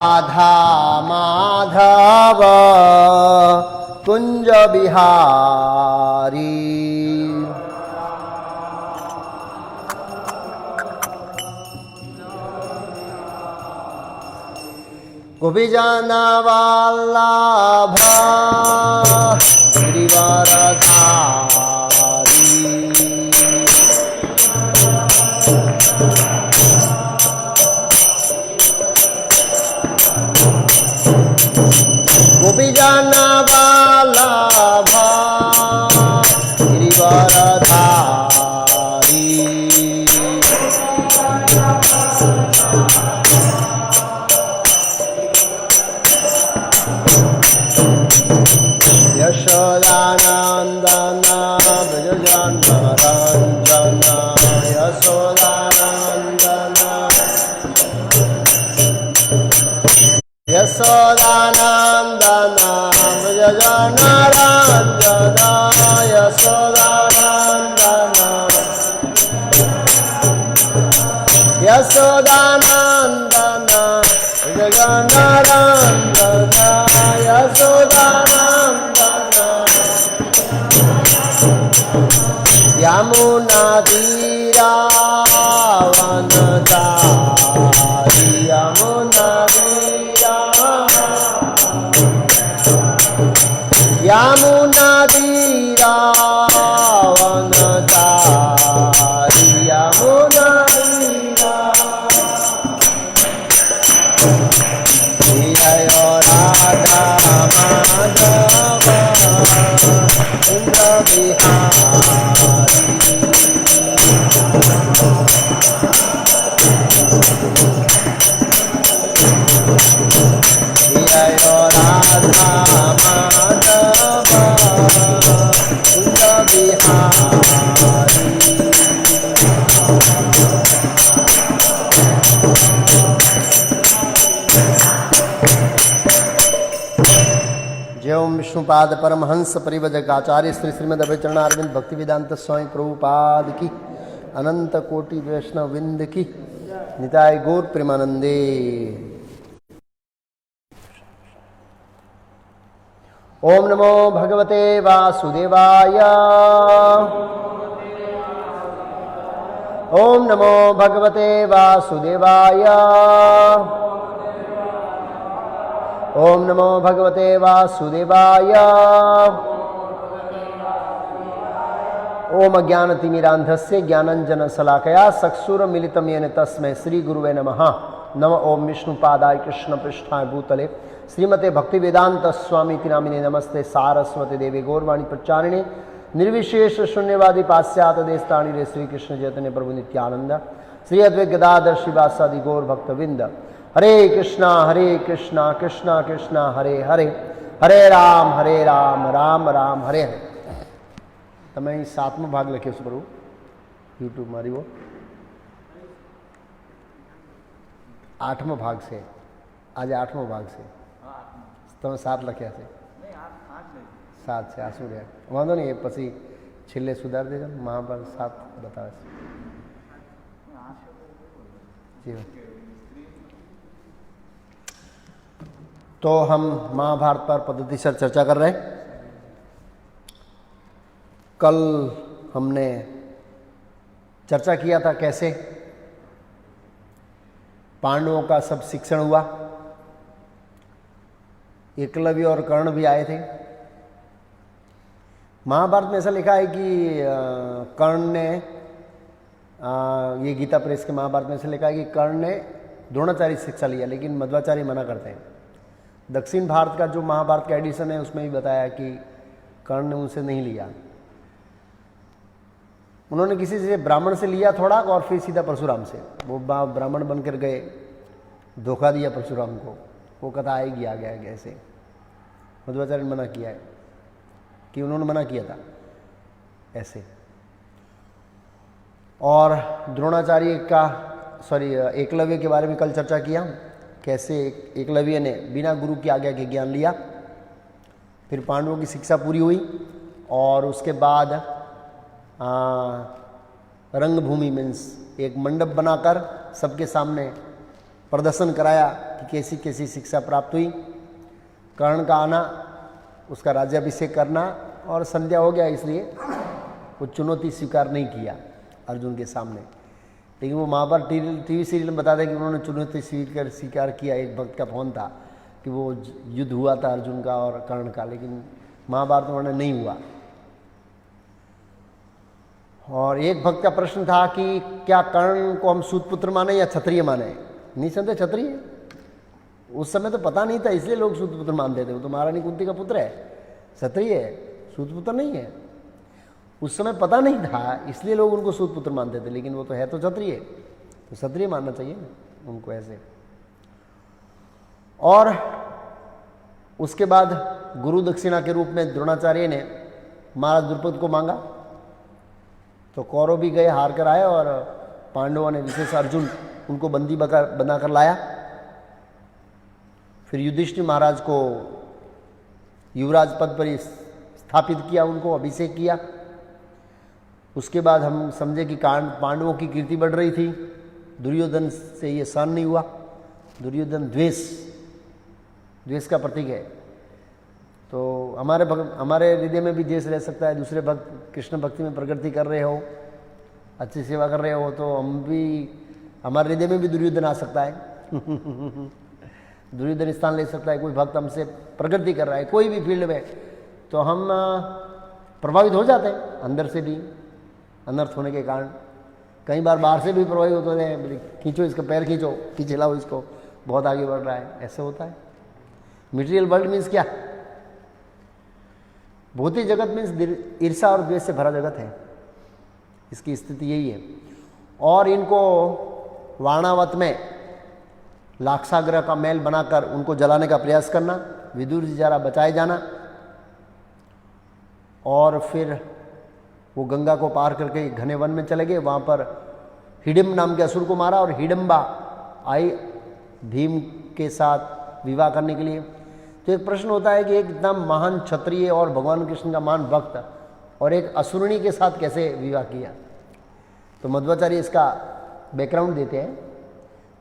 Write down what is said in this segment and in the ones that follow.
राधा माधव कुंज बिहारी। गोपीजन वल्लभ गिरिवरधारी। गोपीजन वल्लभ गिरिवरधारी। यशोदानंदन ब्रजजनरंजन यशोदानंदन यशोदानंदन ब्रजजनरंजन यशोदानंदन यशोदानंदन ब्रजजनरंजन यशोदानंदन यमुना तीरा वनचारी। यमुना तीरा यमुना तीरा वनचारी। यमुना तीरा जय राधा माधव कुंज बिहारी। जय राधा माधव कुंज बिहारी। जय ओम विष्णुपाद परमहंस परिव्रजक आचार्य श्री श्रीमद अभयचरण अरविंद भक्ति वेदांत स्वामी प्रभुपाद की अनंत कोटि वैष्णव विंद की निताय गौर प्रेमानंदे। ओम नमो भगवते वासुदेवाय। ओम नमो भगवते वासुदेवाय। ओम नमो भगवते वासुदेवाय। ओम अज्ञानतिमिरान्धस्य ज्ञानञ्जनशलाकया चक्षुरुन्मीलितं येन तस्मै श्रीगुरुवे नमः। नमः ओम विष्णुपादाय कृष्णपृष्ठाय भूतले श्रीमते भक्तिवेदांत स्वामी नामिने नमस्ते सारस्वती देवी गौरवाणी प्रचारिणे निर्विशेष शून्यवादी पाश्चात्य देशतारिणे श्रीकृष्ण चैतन्य प्रभु नित्यानंद श्री अद्वैत गदाधर श्रीवासादि गौर भक्तविंद। हरे कृष्णा कृष्णा कृष्णा हरे हरे हरे राम राम राम हरे हरे। તમે 7મો ભાગ લખ્યો છે પ્રભુ યુટ્યુબ મારી વો 8મો ભાગ છે આજે 8મો ભાગ છે તમે 7 લખ્યા છે 7 છે આ શું રહ્યા વાંધો નહીં એ પછી છેલ્લે સુધાર દેજો મહાભારત 7 બતાવે છે જી। तो हम महाभारत पर पद्धतिसर चर्चा कर रहे हैं। कल हमने चर्चा किया था कैसे पांडवों का सब शिक्षण हुआ। एकलव्य और कर्ण भी आए थे। महाभारत में ऐसा लिखा है कि कर्ण ने ये गीता प्रेस के महाभारत में ऐसा लिखा है कि कर्ण ने द्रोणाचार्य शिक्षा लिया, लेकिन मध्वाचार्य मना करते हैं। दक्षिण भारत का जो महाभारत का एडिशन है उसमें भी बताया कि कर्ण ने उनसे नहीं लिया। उन्होंने किसी से ब्राह्मण से लिया थोड़ा और फिर सीधा परशुराम से। वो ब्राह्मण बनकर गए, धोखा दिया परशुराम को। वो कथा आएगी आगे आगे ऐसे। मध्वाचार्य ने मना किया है कि उन्होंने मना किया था ऐसे। और द्रोणाचार्य का एकलव्य के बारे में कल चर्चा किया कैसे एकलव्य ने बिना गुरु की आज्ञा के ज्ञान लिया। फिर पांडवों की शिक्षा पूरी हुई और उसके बाद रंगभूमि मीन्स एक मंडप बनाकर सबके सामने प्रदर्शन कराया कि कैसी कैसी शिक्षा प्राप्त हुई। कर्ण का आना, उसका राज्याभिषेक करना, और संध्या हो गया, इसलिए वो चुनौती स्वीकार नहीं किया अर्जुन के सामने। लेकिन वो महाभारत टीवी सीरियल में बताते कि उन्होंने चुनौती स्वीकार किया। एक भक्त का फोन था कि वो युद्ध हुआ था अर्जुन का और कर्ण का, लेकिन महाभारत उन्होंने नहीं हुआ। और एक भक्त का प्रश्न था कि क्या कर्ण को हम सूतपुत्र माने या क्षत्रिय माने? निसंदेह क्षत्रिय। उस समय तो पता नहीं था, इसलिए लोग सूतपुत्र मानते थे। वो तो महारानी कुंती का पुत्र है, क्षत्रिय है, सूतपुत्र नहीं है। उस समय पता नहीं था, इसलिए लोग उनको सूतपुत्र मानते थे, लेकिन वो तो है तो क्षत्रिय, तो क्षत्रिय मानना चाहिए ना उनको ऐसे। और उसके बाद गुरु दक्षिणा के रूप में द्रोणाचार्य ने महाराज द्रुपद को मांगा, तो कौरव भी गए, हार कर आए, और पांडवों ने विशेष अर्जुन उनको बंदी बनाकर लाया। फिर युधिष्ठिर महाराज को युवराज पद पर स्थापित किया, उनको अभिषेक किया। उसके बाद हम समझे कि पांडवों की कीर्ति बढ़ रही थी, दुर्योधन से ये सहन नहीं हुआ। दुर्योधन द्वेष का प्रतीक है, तो हमारे हृदय में भी द्वेष रह सकता है। दूसरे भक्त कृष्ण भक्ति में प्रगति कर रहे हो, अच्छी सेवा कर रहे हो, तो हमारे हृदय में भी दुर्योधन आ सकता है। दुर्योधन स्थान ले सकता है। कोई भक्त हमसे प्रगति कर रहा है कोई भी फील्ड में, तो हम प्रभावित हो जाते हैं अंदर से भी, अनर्थ होने के कारण। कई बार बाहर से भी प्रभावित होते हैं, बोले खींचो इसका पैर, खींच लाओ इसको, बहुत आगे बढ़ रहा है, ऐसे होता है। मटेरियल वर्ल्ड मीन्स क्या? भौतिक जगत मीन्स ईर्षा और द्वेष से भरा जगत है, इसकी स्थिति यही है। और इनको वाणावत में लाक्षाग्रह का मैल बनाकर उनको जलाने का प्रयास करना, विदुर जी जरा बचाए जाना, और फिर वो गंगा को पार करके घने वन में चले गए। वहाँ पर हिडिम्ब नाम के असुर को मारा, और हिडिम्बा आई भीम के साथ विवाह करने के लिए। तो एक प्रश्न होता है कि एक इतना महान क्षत्रिय और भगवान कृष्ण का महान भक्त और एक असुरणी के साथ कैसे विवाह किया? तो मध्वाचार्य इसका बैकग्राउंड देते हैं।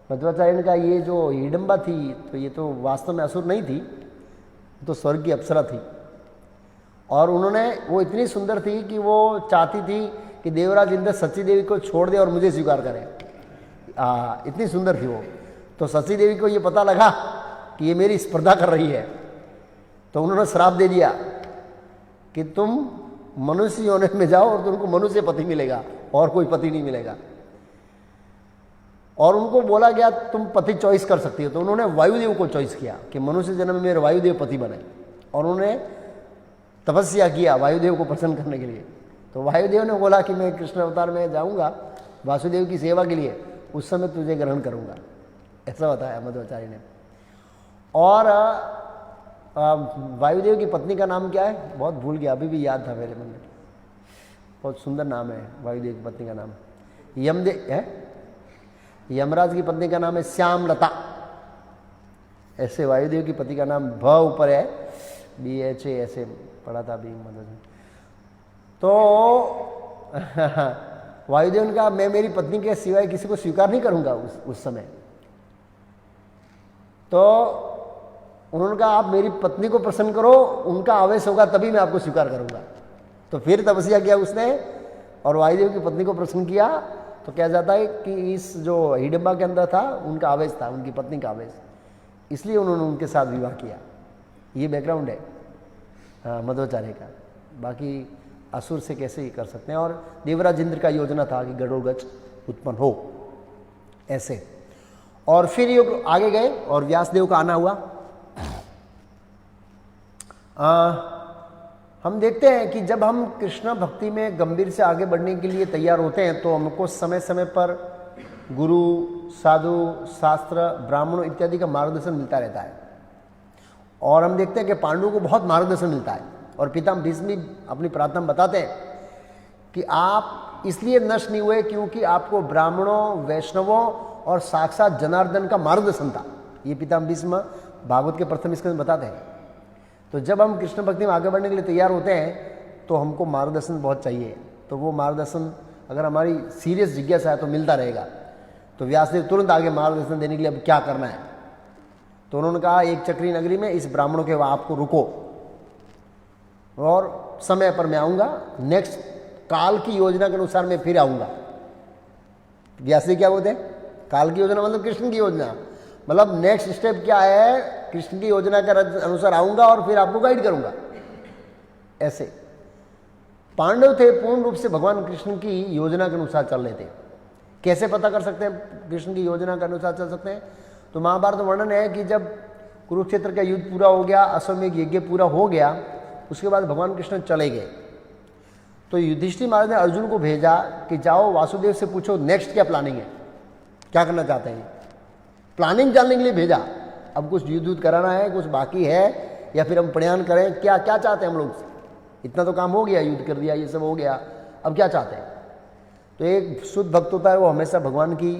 मध्वाचार्य ने कहा ये जो हिडिम्बा थी, तो ये तो वास्तव में असुर नहीं थी, तो स्वर्ग की अप्सरा थी। और वो इतनी सुंदर थी कि वो चाहती थी कि देवराज इंद्र सची देवी को छोड़ दे और मुझे स्वीकार करे। इतनी सुंदर थी वो। तो सची देवी को ये पता लगा कि ये मेरी स्पर्धा कर रही है, तो उन्होंने श्राप दे दिया कि तुम मनुष्य होने में जाओ और तुमको मनुष्य पति मिलेगा और कोई पति नहीं मिलेगा। और उनको बोला गया तुम पति चॉइस कर सकती हो। तो उन्होंने वायुदेव को चॉइस किया कि मनुष्य जन्म में मेरे वायुदेव पति बने, और उन्होंने तपस्या किया वायुदेव को प्रसन्न करने के लिए। तो वायुदेव ने बोला कि मैं कृष्ण अवतार में जाऊंगा वासुदेव की सेवा के लिए, उस समय तुझे ग्रहण करूंगा, ऐसा बताया मध्वाचार्य ने। और वायुदेव की पत्नी का नाम क्या है? बहुत भूल गया, अभी भी याद था मेरे मन में। बहुत सुंदर नाम है वायुदेव की पत्नी का नाम, यमदेव है। यमराज की पत्नी का नाम है श्यामलता। ऐसे वायुदेव की पति का नाम भ ऊपर है, BHA ऐसे पढ़ा था अभी मतलब। तो वायुदेव ने कहा मैं मेरी पत्नी के सिवाय किसी को स्वीकार नहीं करूंगा उस समय। तो उन्होंने कहा आप मेरी पत्नी को प्रसन्न करो, उनका आवेश होगा तभी मैं आपको स्वीकार करूंगा। तो फिर तपस्या किया उसने और वायुदेव की पत्नी को प्रसन्न किया। तो क्या जाता है कि इस जो हिडिम्बा के अंदर था उनका आवेश था, उनकी पत्नी का आवेश, इसलिए उन्होंने उनके साथ विवाह किया। ये बैकग्राउंड है मध्वाचार्य का। बाकी असुर से कैसे ही कर सकते हैं। और देवराज इंद्र का योजना था कि गरुड़गज उत्पन्न हो ऐसे। और फिर ये आगे गए और व्यासदेव का आना हुआ। हम देखते हैं कि जब हम कृष्ण भक्ति में गंभीर से आगे बढ़ने के लिए तैयार होते हैं तो हमको समय समय पर गुरु, साधु, शास्त्र, ब्राह्मणों इत्यादि का मार्गदर्शन मिलता रहता है। और हम देखते हैं कि पांडवों को बहुत मार्गदर्शन मिलता है। और पितामह भीष्म भी अपनी प्रार्थना बताते हैं कि आप इसलिए नष्ट नहीं हुए क्योंकि आपको ब्राह्मणों, वैष्णवों और साक्षात जनार्दन का मार्गदर्शन था। ये पितामह भीष्म भागवत के प्रथम स्कंद में बताते हैं। तो जब हम कृष्ण भक्ति में आगे बढ़ने के लिए तैयार होते हैं तो हमको मार्गदर्शन बहुत चाहिए। तो वो मार्गदर्शन अगर हमारी सीरियस जिज्ञासा है तो मिलता रहेगा। तो व्यासदेव तुरंत आगे मार्गदर्शन देने के लिए अब क्या करना है। तो उन्होंने कहा एक चक्री नगरी में इस ब्राह्मणों के आप को रुको और समय पर मैं आऊँगा, नेक्स्ट काल की योजना के अनुसार मैं फिर आऊँगा। व्यासदेव क्या बोलते हैं, काल की योजना मतलब कृष्ण की योजना, मतलब नेक्स्ट स्टेप क्या है, कृष्ण की योजना के अनुसार आऊँगा और फिर आपको गाइड करूँगा। ऐसे पांडव थे पूर्ण रूप से भगवान कृष्ण की योजना के अनुसार चल रहे थे। कैसे पता कर सकते हैं कृष्ण की योजना के अनुसार चल सकते हैं, तो महाभारत वर्णन है कि जब कुरुक्षेत्र का युद्ध पूरा हो गया, अश्वमेध यज्ञ पूरा हो गया, उसके बाद भगवान कृष्ण चले गए। तो युधिष्ठिर महाराज ने अर्जुन को भेजा कि जाओ वासुदेव से पूछो नेक्स्ट क्या प्लानिंग है, क्या करना चाहते हैं, प्लानिंग जानने के लिए भेजा। अब कुछ युद्ध कराना है, कुछ बाकी है, या फिर हम प्रयाण करें, क्या क्या चाहते हैं हम लोग से, इतना तो काम हो गया, युद्ध कर दिया, ये सब हो गया, अब क्या चाहते हैं। तो एक शुद्ध भक्त होता है, वो हमेशा भगवान की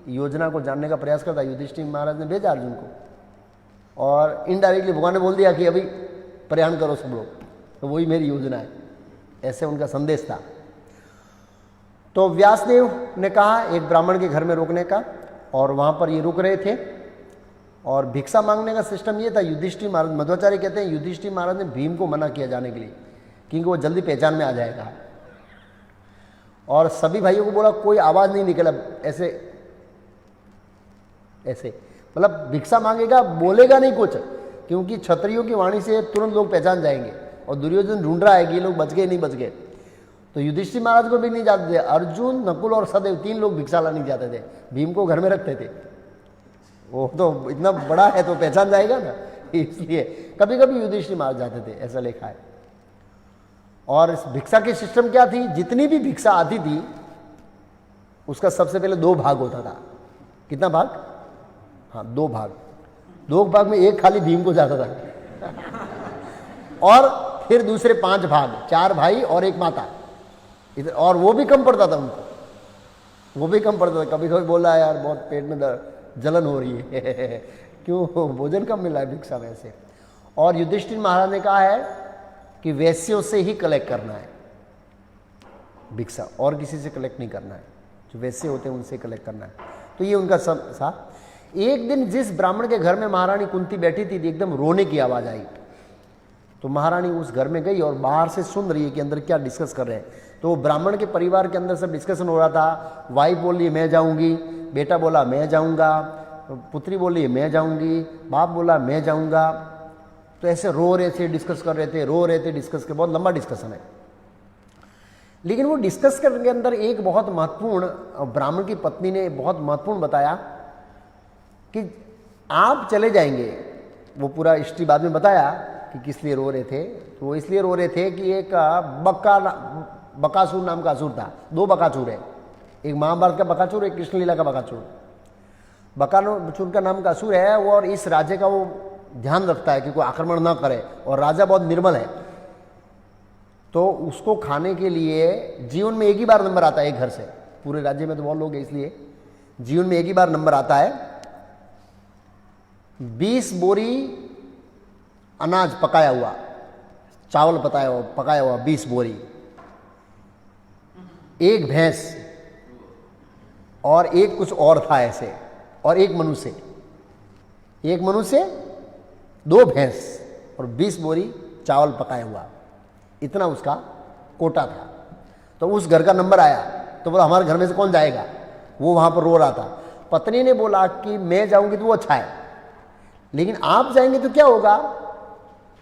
योजना को जानने का प्रयास करता है। युधिष्ठिर महाराज ने भेजा अर्जुन को और इनडायरेक्टली भगवान ने बोल दिया कि अभी प्रयाण करो सब लोग, तो वही मेरी योजना है, ऐसे उनका संदेश था। तो व्यासदेव ने कहा एक ब्राह्मण के घर में रुकने का, और वहाँ पर ये रुक रहे थे और भिक्षा मांगने का सिस्टम ये था। युधिष्ठिर महाराज, मध्वाचार्य कहते हैं युधिष्ठिर महाराज ने भीम को मना किया जाने के लिए, क्योंकि वो जल्दी पहचान में आ जाएगा, और सभी भाइयों को बोला कोई आवाज़ नहीं निकला, ऐसे ऐसे मतलब भिक्षा मांगेगा, बोलेगा नहीं कुछ, क्योंकि क्षत्रियों की वाणी से तुरंत लोग पहचान जाएंगे, और दुर्योधन ढूंढ रहा है कि ये लोग बच गए नहीं बच गए। तो युधिष्ठिर महाराज को भी नहीं जाते थे, अर्जुन, नकुल और सहदेव 3 लोग भिक्षा लाने जाते थे, भीम को घर में रखते थे। वो तो इतना बड़ा है तो पहचान जाएगा ना, इसलिए कभी कभी युधिष्ठिर महाराज जाते थे, ऐसा लिखा है। और इस भिक्षा की सिस्टम क्या थी, जितनी भी भिक्षा आती थी उसका सबसे पहले 2 भाग होता था। कितना भाग, हाँ 2 भाग, 2 भाग में एक खाली भीम को जाता था और फिर दूसरे 5 भाग, 4 भाई और 1 माता, इधर, और वो भी कम पड़ता था उनको, वो भी कम पड़ता था। कभी कभी बोला यार बहुत पेट में जलन हो रही है क्यों, भोजन कम मिला है भिक्षा में से। और युधिष्ठिर महाराज ने कहा है कि वैश्यों से ही कलेक्ट करना है भिक्षा, और किसी से कलेक्ट नहीं करना है, जो वैश्य होते हैं उनसे कलेक्ट करना है। तो ये उनका सब था। एक दिन जिस ब्राह्मण के घर में महारानी कुंती बैठी थी, एकदम रोने की आवाज़ आई, तो महारानी उस घर में गई और बाहर से सुन रही है कि अंदर क्या डिस्कस कर रहे हैं। तो ब्राह्मण के परिवार के अंदर सब डिस्कशन हो रहा था। वाइफ बोल रही है मैं जाऊंगी, बेटा बोला मैं जाऊंगा, पुत्री बोली मैं जाऊंगी, बाप बोला मैं जाऊंगा। तो ऐसे रो रहे थे, डिस्कस कर रहे थे, रो रहे थे, डिस्कस कर, बहुत लंबा डिस्कशन है। लेकिन वो डिस्कस करने के अंदर एक बहुत महत्वपूर्ण, ब्राह्मण की पत्नी ने बहुत महत्वपूर्ण बताया कि आप चले जाएंगे। वो पूरा हिस्ट्री बाद में बताया कि किस लिए रो रहे थे। तो वो इसलिए रो रहे थे कि एक बकासुर नाम का असुर था। 2 बकासुर है, एक महाभारत का बकासुर, एक कृष्ण लीला का बकासुर। बकासुर का नाम का असुर है वो, और इस राज्य का वो ध्यान रखता है कि कोई आक्रमण ना करे, और राजा बहुत निर्मल है। तो उसको खाने के लिए जीवन में एक ही बार नंबर आता है एक घर से, पूरे राज्य में तो बहुत लोग हैं, इसलिए जीवन में एक ही बार नंबर आता है। 20 बोरी अनाज पकाया हुआ, चावल पकाया हुआ 20 बोरी, 1 भैंस, और एक कुछ और था ऐसे, और एक मनुष्य, 2 भैंस और 20 बोरी चावल पकाया हुआ, इतना उसका कोटा था। तो उस घर का नंबर आया, तो बोला हमारे घर में से कौन जाएगा। वो वहां पर रो रहा था। पत्नी ने बोला कि मैं जाऊंगी तो वो अच्छा है, लेकिन आप जाएंगे तो क्या होगा।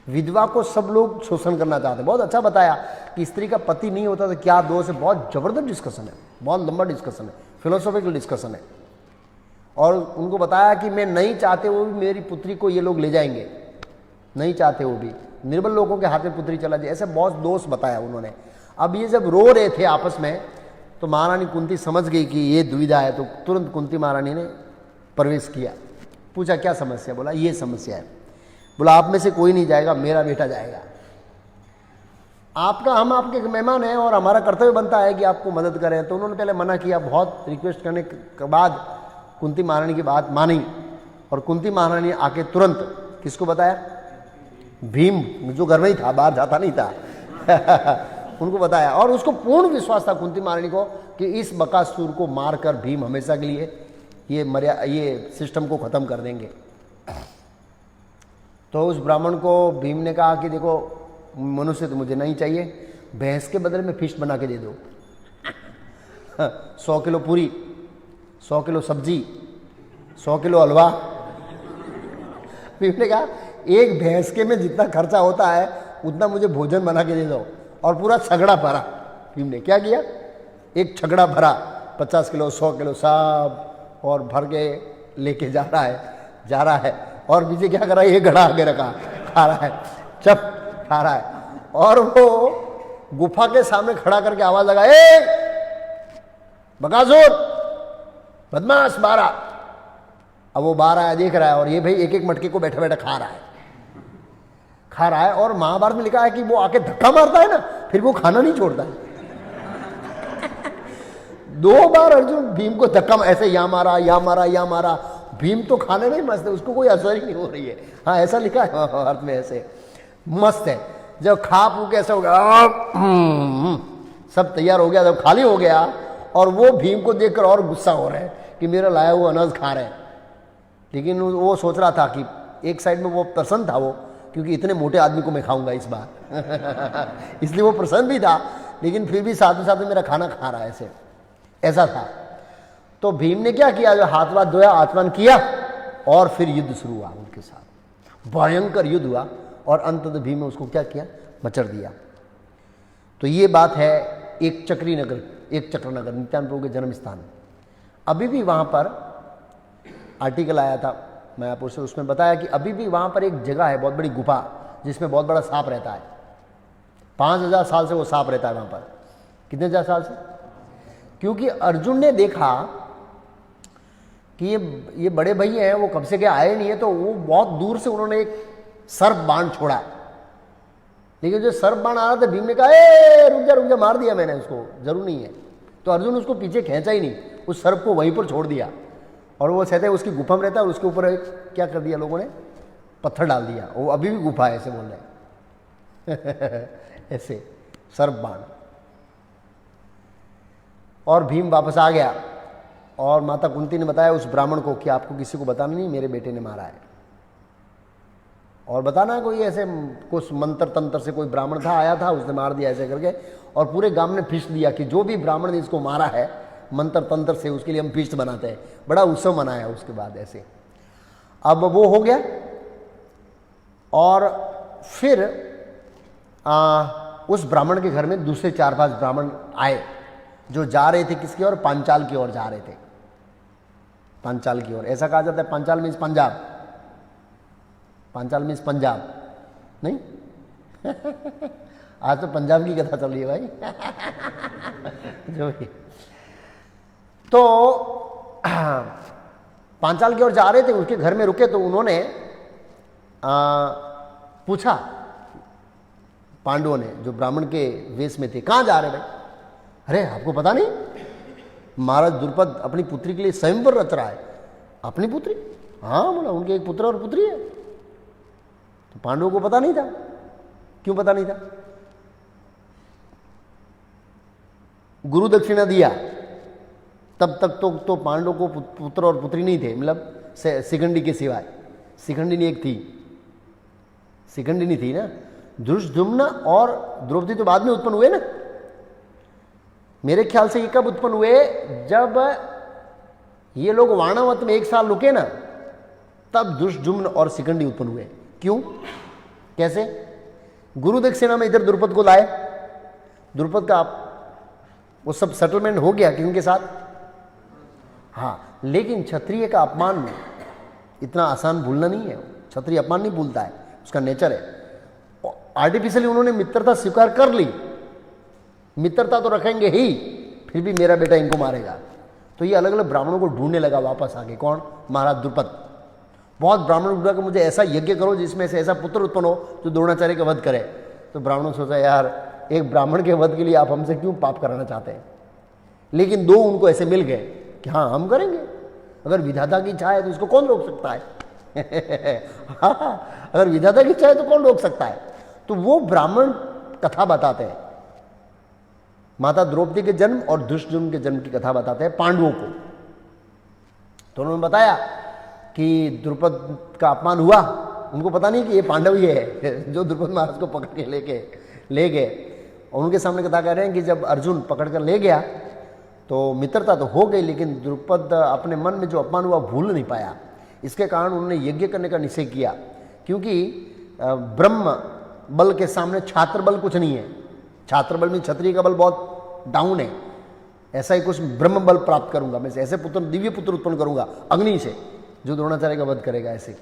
विधवा को सब लोग शोषण करना चाहते हैं। बहुत अच्छा बताया कि स्त्री का पति नहीं होता तो क्या दोष है। बहुत जबरदस्त डिस्कशन है, बहुत लंबा डिस्कशन है, फिलोसॉफिकल डिस्कशन है। और उनको बताया कि मैं नहीं चाहते वो भी मेरी पुत्री को ये लोग ले जाएंगे, नहीं चाहते वो भी निर्बल लोगों के हाथ में पुत्री चला जाए, ऐसे बहुत दोष बताया उन्होंने। अब ये जब रो रहे थे आपस में, तो महारानी कुंती समझ गई कि ये दुविधा है। तो तुरंत कुंती महारानी ने प्रवेश किया, पूछा क्या समस्या। बोला ये समस्या है। बोला आप में से कोई नहीं जाएगा, मेरा बेटा जाएगा। हम आपके मेहमान हैं और हमारा कर्तव्य बनता है कि आपको मदद करें। तो उन्होंने पहले मना किया, बहुत रिक्वेस्ट करने के बाद कुंती महारानी की बात मानी, और कुंती महारानी आके तुरंत किसको बताया, भीम जो घर में ही था, बाहर जाता नहीं था उनको बताया। और उसको पूर्ण विश्वास था कुंती महारानी को कि इस बकासुर को मारकर भीम हमेशा के लिए ये सिस्टम को ख़त्म कर देंगे। तो उस ब्राह्मण को भीम ने कहा कि देखो मनुष्य तो मुझे नहीं चाहिए, भैंस के बदले में फिश बना के दे दो। 100 किलो पूरी, 100 किलो सब्जी, 100 किलो हलवा। भीम ने कहा एक भैंस के में जितना खर्चा होता है उतना मुझे भोजन बना के दे दो। और पूरा छगड़ा भरा। भीम ने क्या किया, एक छगड़ा भरा, 50 किलो 100 किलो सब, और भर के लेके जा रहा है। और पीछे क्या कर रहा है, ये घड़ा आगे रखा, खा रहा है, चप खा रहा है। और वो गुफा के सामने खड़ा करके आवाज लगा, ए बकासुर, बदमाश, बारा। अब वो बारा देख रहा है, और ये भाई एक एक मटके को बैठे बैठे खा रहा है। और महाभारत में लिखा है कि वो आके धक्का मारता है ना, फिर वो खाना नहीं छोड़ता है। 2 बार अर्जुन भीम को धक्का ऐसे या मारा। भीम तो खाने में ही मस्त है, उसको कोई असर ही नहीं हो रही है। हाँ, ऐसा लिखा है अर्थ में, ऐसे मस्त है। जब खा पू के ऐसा हो गया, सब तैयार हो गया, जब खाली हो गया, और वो भीम को देखकर और गुस्सा हो रहा है कि मेरा लाया हुआ अनाज खा रहे हैं। लेकिन वो सोच रहा था कि एक साइड में वो प्रसन्न था, वो क्योंकि इतने मोटे आदमी को मैं खाऊंगा इस बार। इसलिए वो प्रसन्न भी था, लेकिन फिर भी साथ में मेरा खाना खा रहा है, ऐसा था। तो भीम ने क्या किया, जो हाथ वाथ धोया, आचमन किया, और फिर युद्ध शुरू हुआ उनके साथ। भयंकर युद्ध हुआ, और अंततः भीम ने उसको क्या किया, मचर दिया। तो ये बात है एक चक्र नगर, नित्यानंद प्रभु के जन्म स्थान। अभी भी वहाँ पर आर्टिकल आया था मायापुर से, उसमें बताया कि अभी भी वहाँ पर एक जगह है, बहुत बड़ी गुफा, जिसमें बहुत बड़ा सांप रहता है। 5000 साल से वो सांप रहता है वहाँ पर। कितने हजार साल से? क्योंकि अर्जुन ने देखा कि ये बड़े भैया हैं, वो कब से क्या आए नहीं है, तो वो बहुत दूर से उन्होंने एक सर्प बाण छोड़ा। लेकिन जो सर्प बाण आ रहा था, भीम ने कहा ए रुक जा, मार दिया मैंने उसको, जरूर नहीं है। तो अर्जुन उसको पीछे खींचा ही नहीं, उस सर्प को वहीं पर छोड़ दिया। और वो कहते हैं उसकी गुफा में रहता है, और उसके ऊपर क्या कर दिया लोगों ने, पत्थर डाल दिया। वो अभी भी गुफा है, ऐसे बोल रहे ऐसे सर्प बाण। और भीम वापस आ गया, और माता कुंती ने बताया उस ब्राह्मण को कि आपको किसी को बताना नहीं, मेरे बेटे ने मारा है। और बताना कोई ऐसे कुछ मंत्र तंत्र से कोई ब्राह्मण था, आया था, उसने मार दिया ऐसे करके। और पूरे गांव ने फीस्ट दिया कि जो भी ब्राह्मण ने इसको मारा है मंत्र तंत्र से, उसके लिए हम फीस्ट बनाते हैं। बड़ा उत्सव मनाया उसके बाद ऐसे। अब वो हो गया, और फिर उस ब्राह्मण के घर में दूसरे 4-5 ब्राह्मण आए, जो जा रहे थे किसकी ओर, पांचाल की ओर जा रहे थे। पांचाल की ओर, ऐसा कहा जाता है पांचाल मीन्स पंजाब, पांचाल मीन्स पंजाब नहीं। आज तो पंजाब की कथा चल रही है भाई। जो भी, तो पांचाल की ओर जा रहे थे, उसके घर में रुके, तो उन्होंने पूछा पांडवों ने, जो ब्राह्मण के वेश में थे, कहाँ जा रहे भाई? अरे आपको पता नहीं, महाराज द्रुपद अपनी पुत्री के लिए स्वयंवर रच रहा है। अपनी पुत्री? हाँ, बोला उनके एक पुत्र और पुत्री है। तो पांडवों को पता नहीं था। क्यों पता नहीं था? गुरु दक्षिणा दिया तब तक तो पांडवों को पुत्र और पुत्री नहीं थे, मतलब शिखंडी के सिवाय। शिखंडी नहीं एक थी, शिखंडी नहीं थी ना। धृष्टद्युम्न और द्रौपदी तो बाद में उत्पन्न हुए ना। मेरे ख्याल से ये कब उत्पन्न हुए, जब ये लोग वाणावत में 1 साल रुके ना, तब धृष्टद्युम्न और शिखंडी उत्पन्न हुए। क्यों, कैसे? गुरु दक्षिणा में इधर द्रुपद को लाए, द्रुपद का वो सब सेटलमेंट हो गया कि उनके साथ। हाँ, लेकिन क्षत्रिय का अपमान इतना आसान भूलना नहीं है। क्षत्रिय अपमान नहीं भूलता है, उसका नेचर है। आर्टिफिशियली उन्होंने मित्रता स्वीकार कर ली, मित्रता तो रखेंगे ही, फिर भी मेरा बेटा इनको मारेगा। तो ये अलग अलग ब्राह्मणों को ढूंढने लगा वापस आके। कौन? महाराज द्रुपद। बहुत ब्राह्मण ढूंढा कि मुझे ऐसा यज्ञ करो जिसमें से ऐसा पुत्र उत्पन्न हो जो द्रोणाचार्य का वध करे। तो ब्राह्मणों ने सोचा, यार एक ब्राह्मण के वध के लिए आप हमसे क्यों पाप कराना चाहते हैं? लेकिन 2 उनको ऐसे मिल गए कि हाँ हम करेंगे, अगर विधाता की इच्छा है तो इसको कौन रोक सकता है। हाँ, अगर विधाता की इच्छा है तो कौन रोक सकता है? तो वो ब्राह्मण कथा बताते हैं, माता द्रौपदी के जन्म और धृष्टद्युम्न के जन्म की कथा बताते हैं पांडवों को। तो उन्होंने बताया कि द्रुपद का अपमान हुआ। उनको पता नहीं कि ये पांडव ही है जो द्रुपद महाराज को पकड़ के ले गए। और उनके सामने कथा कह रहे हैं कि जब अर्जुन पकड़ कर ले गया तो मित्रता तो हो गई, लेकिन द्रुपद अपने मन में जो अपमान हुआ भूल नहीं पाया। इसके कारण उन्होंने यज्ञ करने का निश्चय किया, क्योंकि ब्रह्म बल के सामने छात्र बल कुछ नहीं है। छात्र बल में क्षत्रिय का बल बहुत डाउन है। ऐसा ही कुछ ब्रह्म बल प्राप्त करूंगा मैं, ऐसे पुत्र, दिव्य पुत्र उत्पन्न करूंगा अग्नि से, जो द्रोणाचार्य का वध करेगा ऐसे।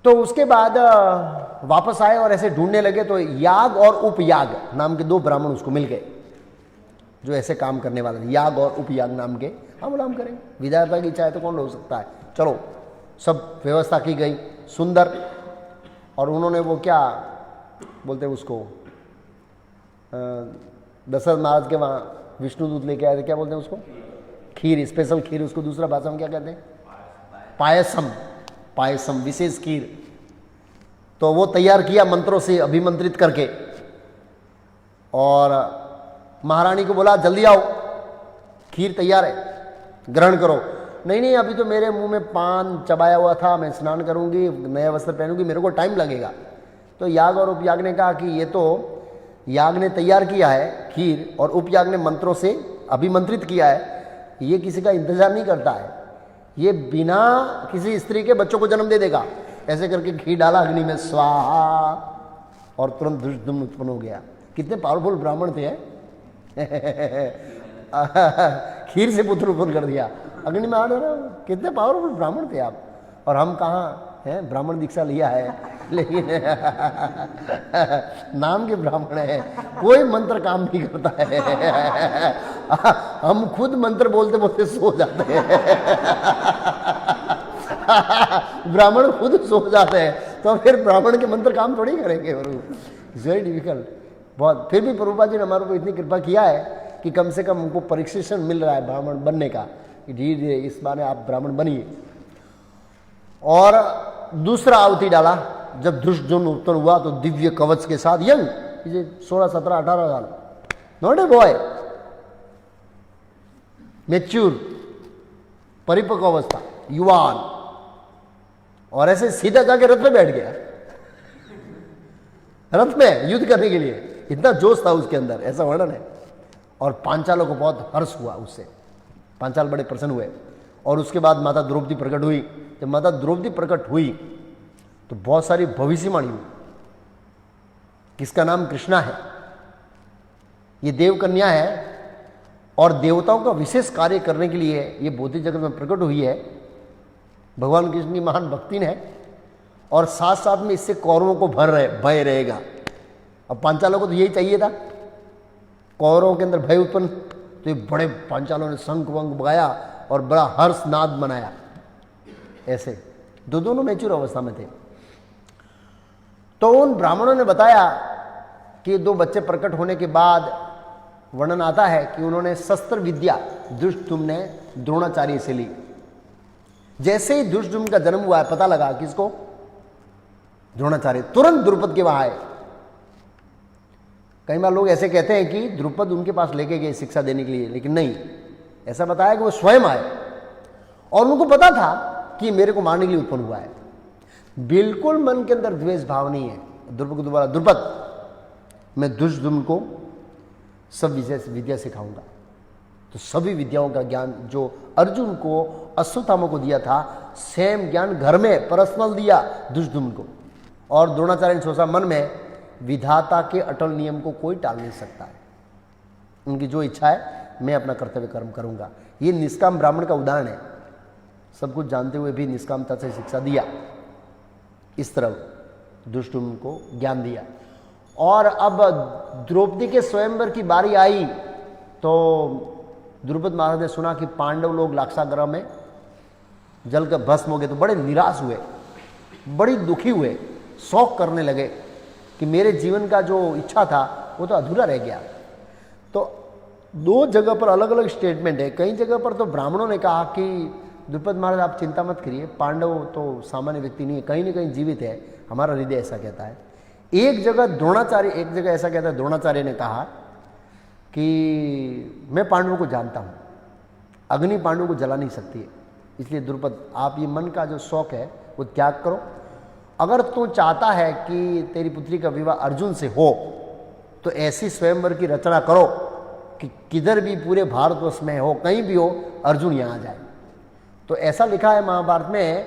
तो उसके बाद वापस आए और ऐसे ढूंढने लगे तो याग और उपयाग नाम के 2 ब्राह्मण उसको मिल गए जो ऐसे काम करने वाले थे। याग और उपयाग नाम के, हाँ बोला हम करेंगे, विधाता की इच्छा है तो कौन रोक सकता है। चलो, सब व्यवस्था की गई सुंदर। और उन्होंने वो क्या बोलते हैं उसको, दशरथ महाराज के वहाँ विष्णुदूत लेके आए थे, क्या बोलते हैं उसको, खीर, स्पेशल खीर, उसको दूसरा भाषा में क्या कहते हैं, पायसम, पायसम, विशेष खीर। तो वो तैयार किया मंत्रों से अभिमंत्रित करके, और महारानी को बोला जल्दी आओ, खीर तैयार है, ग्रहण करो। नहीं नहीं, अभी तो मेरे मुंह में पान चबाया हुआ था, मैं स्नान करूंगी, नया वस्त्र पहनूंगी, मेरे को टाइम लगेगा। तो याग और उपयाग ने कहा कि ये तो याग ने तैयार किया है खीर और उपयाग ने मंत्रों से अभिमंत्रित किया है, ये किसी का इंतजार नहीं करता है, ये बिना किसी स्त्री के बच्चों को जन्म दे देगा। ऐसे करके घी डाला अग्नि में, स्वाहा, और तुरंत धृष्टद्युम्न उत्पन्न हो गया। कितने पावरफुल ब्राह्मण थे खीर से पुत्र उत्पन्न कर दिया, अग्नि में आ रहा, कितने पावरफुल ब्राह्मण थे आप। और हम कहाँ हैं, ब्राह्मण दीक्षा लिया है लेकिन नाम के ब्राह्मण है, कोई मंत्र काम नहीं करता है हम खुद मंत्र बोलते बोलते सो जाते हैं ब्राह्मण खुद सो जाते हैं, तो फिर ब्राह्मण के मंत्र काम थोड़ी करेंगे। इट्स वेरी डिफिकल्ट बहुत। फिर भी प्रभुपाद जी ने हमारे को इतनी कृपा किया है कि कम से कम हमको परीक्षण मिल रहा है ब्राह्मण बनने का, कि धीरे धीरे इस बार आप ब्राह्मण बनिए। और दूसरा आहुति डाला जब धृष्टद्युम्न उत्पन्न हुआ, तो दिव्य कवच के साथ, यंग 16, 17, 18 साल, नॉट ए बॉय, मैच्योर, परिपक्व अवस्था, युवान, और ऐसे सीधा जाके रथ में बैठ गया, रथ में युद्ध करने के लिए, इतना जोश था उसके अंदर, ऐसा वर्णन है। और पांचालों को बहुत हर्ष हुआ उससे, पांचाल बड़े प्रसन्न हुए। और उसके बाद माता द्रौपदी प्रकट हुई। जब माता द्रौपदी प्रकट हुई तो बहुत सारी भविष्यवाणी हुई, किसका नाम कृष्णा है, ये देव कन्या है, और देवताओं का विशेष कार्य करने के लिए ये भौतिक जगत में प्रकट हुई है, भगवान कृष्ण की महान भक्ति है, और साथ साथ में इससे कौरवों को भय रहेगा। अब पांचालों को तो यही चाहिए था, कौरवों के अंदर भय उत्पन्न, तो ये बड़े पांचालों ने शंख वंख बगाया और बड़ा हर्ष नाद मनाया। ऐसे दोनों मैच्योर अवस्था में थे। तो उन ब्राह्मणों ने बताया कि 2 बच्चे प्रकट होने के बाद वर्णन आता है कि उन्होंने शस्त्र विद्या धृष्टद्युम्न ने द्रोणाचार्य से ली। जैसे ही धृष्टद्युम्न का जन्म हुआ है, पता लगा किसको, द्रोणाचार्य, तुरंत द्रुपद के वहां आए। कई बार लोग ऐसे कहते हैं कि द्रुपद उनके पास लेके गए शिक्षा देने के लिए, लेकिन नहीं, ऐसा बताया कि वो स्वयं आए और उनको पता था कि मेरे को मारने के लिए उत्पन्न हुआ है। बिल्कुल मन के अंदर द्वेष भाव नहीं है। द्रुपद को दोबारा, द्रुपद, मैं धृष्टद्युम्न को सब विद्या सिखाऊंगा। तो सभी विद्याओं का ज्ञान जो अर्जुन को, अश्वत्थामा को दिया था, सेम ज्ञान घर में पर्सनल दिया धृष्टद्युम्न को। और द्रोणाचार्य ने सोचा मन में, विधाता के अटल नियम को कोई टाल नहीं सकता है, उनकी जो इच्छा है मैं अपना कर्तव्य कर्म करूंगा। ये निष्काम ब्राह्मण का उदाहरण है, सब कुछ जानते हुए भी निष्कामता से शिक्षा दिया, इस तरह धृष्टद्युम्न को ज्ञान दिया। और अब द्रौपदी के स्वयंवर की बारी आई तो द्रुपद महाराज ने सुना कि पांडव लोग लाक्षागृह में जलकर भस्म हो गए, तो बड़े निराश हुए, बड़ी दुखी हुए, शोक करने लगे कि मेरे जीवन का जो इच्छा था वो तो अधूरा रह गया। तो 2 जगह पर अलग अलग स्टेटमेंट है। कई जगह पर तो ब्राह्मणों ने कहा कि द्रुपद महाराज आप चिंता मत करिए, पांडव तो सामान्य व्यक्ति नहीं है, कहीं ना कहीं जीवित है, हमारा हृदय ऐसा कहता है। एक जगह द्रोणाचार्य, एक जगह ऐसा कहता है, द्रोणाचार्य ने कहा कि मैं पांडवों को जानता हूं, अग्नि पांडवों को जला नहीं सकती है। इसलिए द्रुपद, आप ये मन का जो शौक है वो त्याग करो। अगर तू चाहता है कि तेरी पुत्री का विवाह अर्जुन से हो तो ऐसी स्वयंवर की रचना करो कि किधर भी पूरे भारतवर्ष में हो, कहीं भी हो, अर्जुन यहाँ आ जाए। तो ऐसा लिखा है महाभारत में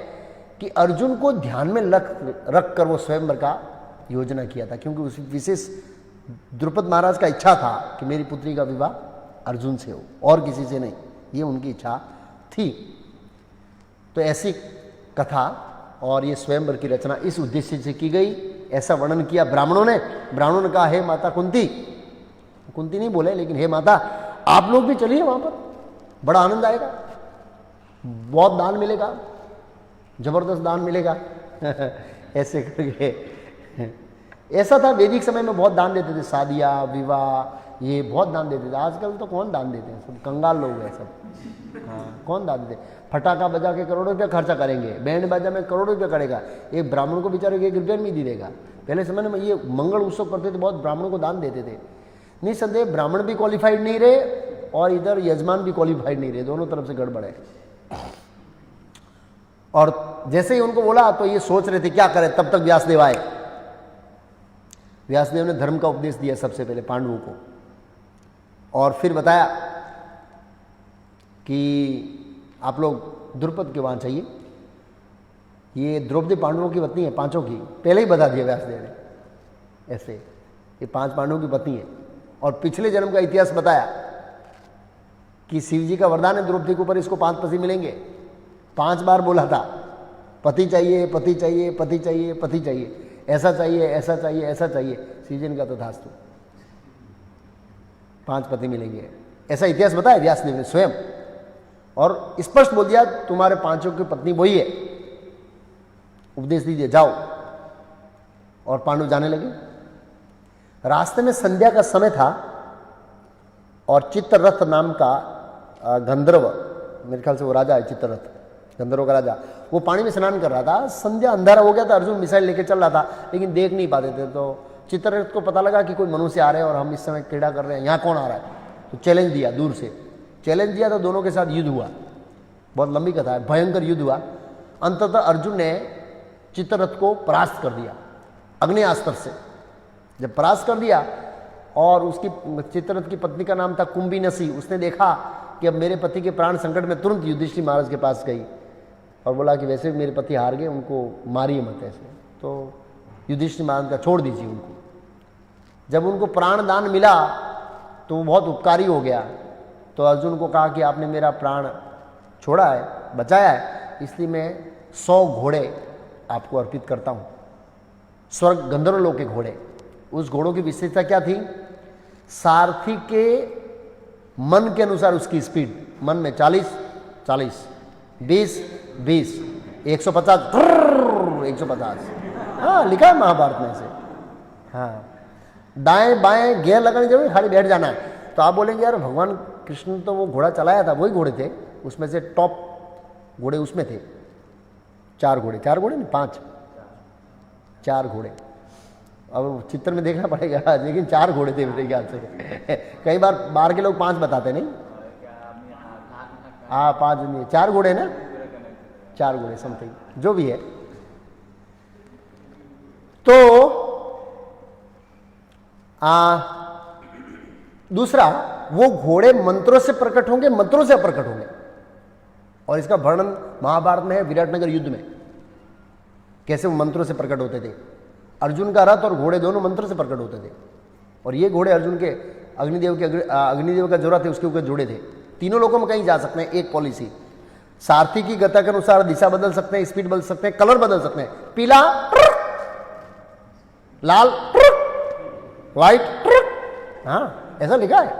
कि अर्जुन को ध्यान में रख कर वो स्वयंवर का योजना किया था, क्योंकि उस विशेष द्रुपद महाराज का इच्छा था कि मेरी पुत्री का विवाह अर्जुन से हो और किसी से नहीं, ये उनकी इच्छा थी। तो ऐसी कथा और ये स्वयंवर की रचना इस उद्देश्य से की गई, ऐसा वर्णन किया ब्राह्मणों ने। ब्राह्मणों ने कहा, हे माता कुंती, कुंती नहीं बोले लेकिन हे माता आप लोग भी चलिए वहां पर, बड़ा आनंद आएगा, बहुत दान मिलेगा, जबरदस्त दान मिलेगा। ऐसे करके ऐसा था वैदिक समय में, बहुत दान देते थे, शादियाँ विवाह ये बहुत दान देते थे। आजकल तो कौन दान देते हैं, सब कंगाल लोग हैं सब। हाँ, कौन दान देते? फटाका बजा के करोड़ों रुपया खर्चा करेंगे, बैंड बाजा में करोड़ों रुपया करेगा, एक ब्राह्मण को बेचारे को 1 रुपया नहीं देगा। पहले समय में ये मंगल उत्सव करते थे, बहुत ब्राह्मणों को दान देते थे। निसंदेह ब्राह्मण भी क्वालिफाइड नहीं रहे और इधर यजमान भी क्वालिफाइड नहीं रहे, दोनों तरफ से गड़बड़ है। और जैसे ही उनको बोला तो ये सोच रहे थे क्या करें, तब तक व्यासदेव आए। व्यासदेव ने धर्म का उपदेश दिया सबसे पहले पांडवों को, और फिर बताया कि आप लोग द्रुपद के वहां चाहिए, ये द्रौपदी पांडवों की पत्नी है, 5 की, पहले ही बता दिया व्यासदेव ने। ऐसे ये 5 पांडवों की पत्नी है, और पिछले जन्म का इतिहास बताया कि शिव जी का वरदान है द्रौपदी के ऊपर, इसको 5 पति मिलेंगे। 5 बार बोला था, पति चाहिए, पति चाहिए, पति चाहिए, पति चाहिए, ऐसा चाहिए, ऐसा चाहिए, ऐसा चाहिए। सीजन का तो तथास्तु, 5 पति मिलेंगे, ऐसा इतिहास बताया व्यासदेव ने स्वयं, और स्पष्ट बोल दिया तुम्हारे 5 की पत्नी वही है। उपदेश दीजिए, जाओ। और पांडव जाने लगे। रास्ते में संध्या का समय था और चित्ररथ नाम का गंधर्व, मेरे ख्याल से वो राजा है चित्ररथ, गंधर्व का राजा, वो पानी में स्नान कर रहा था। संध्या अंधारा हो गया था, अर्जुन मिसाइल लेके चल रहा था लेकिन देख नहीं पाते थे। तो चित्ररथ को पता लगा कि कोई मनुष्य आ रहे हैं और हम इस समय क्रीड़ा कर रहे हैं, यहाँ कौन आ रहा है। तो चैलेंज दिया, दूर से चैलेंज दिया, तो दोनों के साथ युद्ध हुआ। बहुत लंबी कथा है, भयंकर युद्ध हुआ। अंततः अर्जुन ने चित्ररथ को परास्त कर दिया अग्नेयास्त्र से। जब परास्त कर दिया और उसकी चित्ररथ की पत्नी का नाम था कुंभीनसी, उसने देखा कि अब मेरे पति के प्राण संकट में, तुरंत युधिष्ठिर महाराज के पास गई और बोला कि वैसे भी मेरे पति हार गए, उनको मारिए मत ऐसे। तो युधिष्ठिर महाराज का छोड़ दीजिए उनको। जब उनको प्राण दान मिला तो वो बहुत उपकारी हो गया। तो अर्जुन को कहा कि आपने मेरा प्राण छोड़ा है, बचाया है, इसलिए मैं 100 घोड़े आपको अर्पित करता हूँ, स्वर्ग गंधर्व लोक के घोड़े। उस घोड़ों की विशेषता क्या थी? सारथी के मन के अनुसार उसकी स्पीड, मन में 40 40, 20 20, 150 150। हाँ, लिखा है महाभारत में से। हाँ, दाएं बाएं गेयर लगाने जरूरी, खाली बैठ जाना है। तो आप बोलेंगे यार भगवान कृष्ण तो वो घोड़ा चलाया था, वही घोड़े थे, उसमें से टॉप घोड़े उसमें थे। 4 घोड़े, 4 घोड़े नहीं 5, 4 घोड़े। अब चित्र में देखना पड़ेगा, लेकिन 4 घोड़े थे मेरे ख्याल से। कई बार बाहर के लोग 5 बताते नहीं। हाँ, 5 नहीं, 4 घोड़े ना, 4 घोड़े समथिंग, जो भी है। तो दूसरा, वो घोड़े मंत्रों से प्रकट होंगे, मंत्रों से प्रकट होंगे। और इसका वर्णन महाभारत में है, विराटनगर युद्ध में, कैसे वो मंत्रों से प्रकट होते थे। अर्जुन का रथ और घोड़े दोनों मंत्रों से प्रकट होते थे। और ये घोड़े अर्जुन के अग्निदेव का जोड़ा थे, उसके ऊपर जुड़े थे। तीनों लोगों में कहीं जा सकते हैं। एक पॉलिसी, सारथी की गति के अनुसार दिशा बदल सकते हैं, स्पीड बदल सकते हैं, कलर बदल सकते हैं, पीला, लाल, व्हाइट। हाँ, ऐसा लिखा है,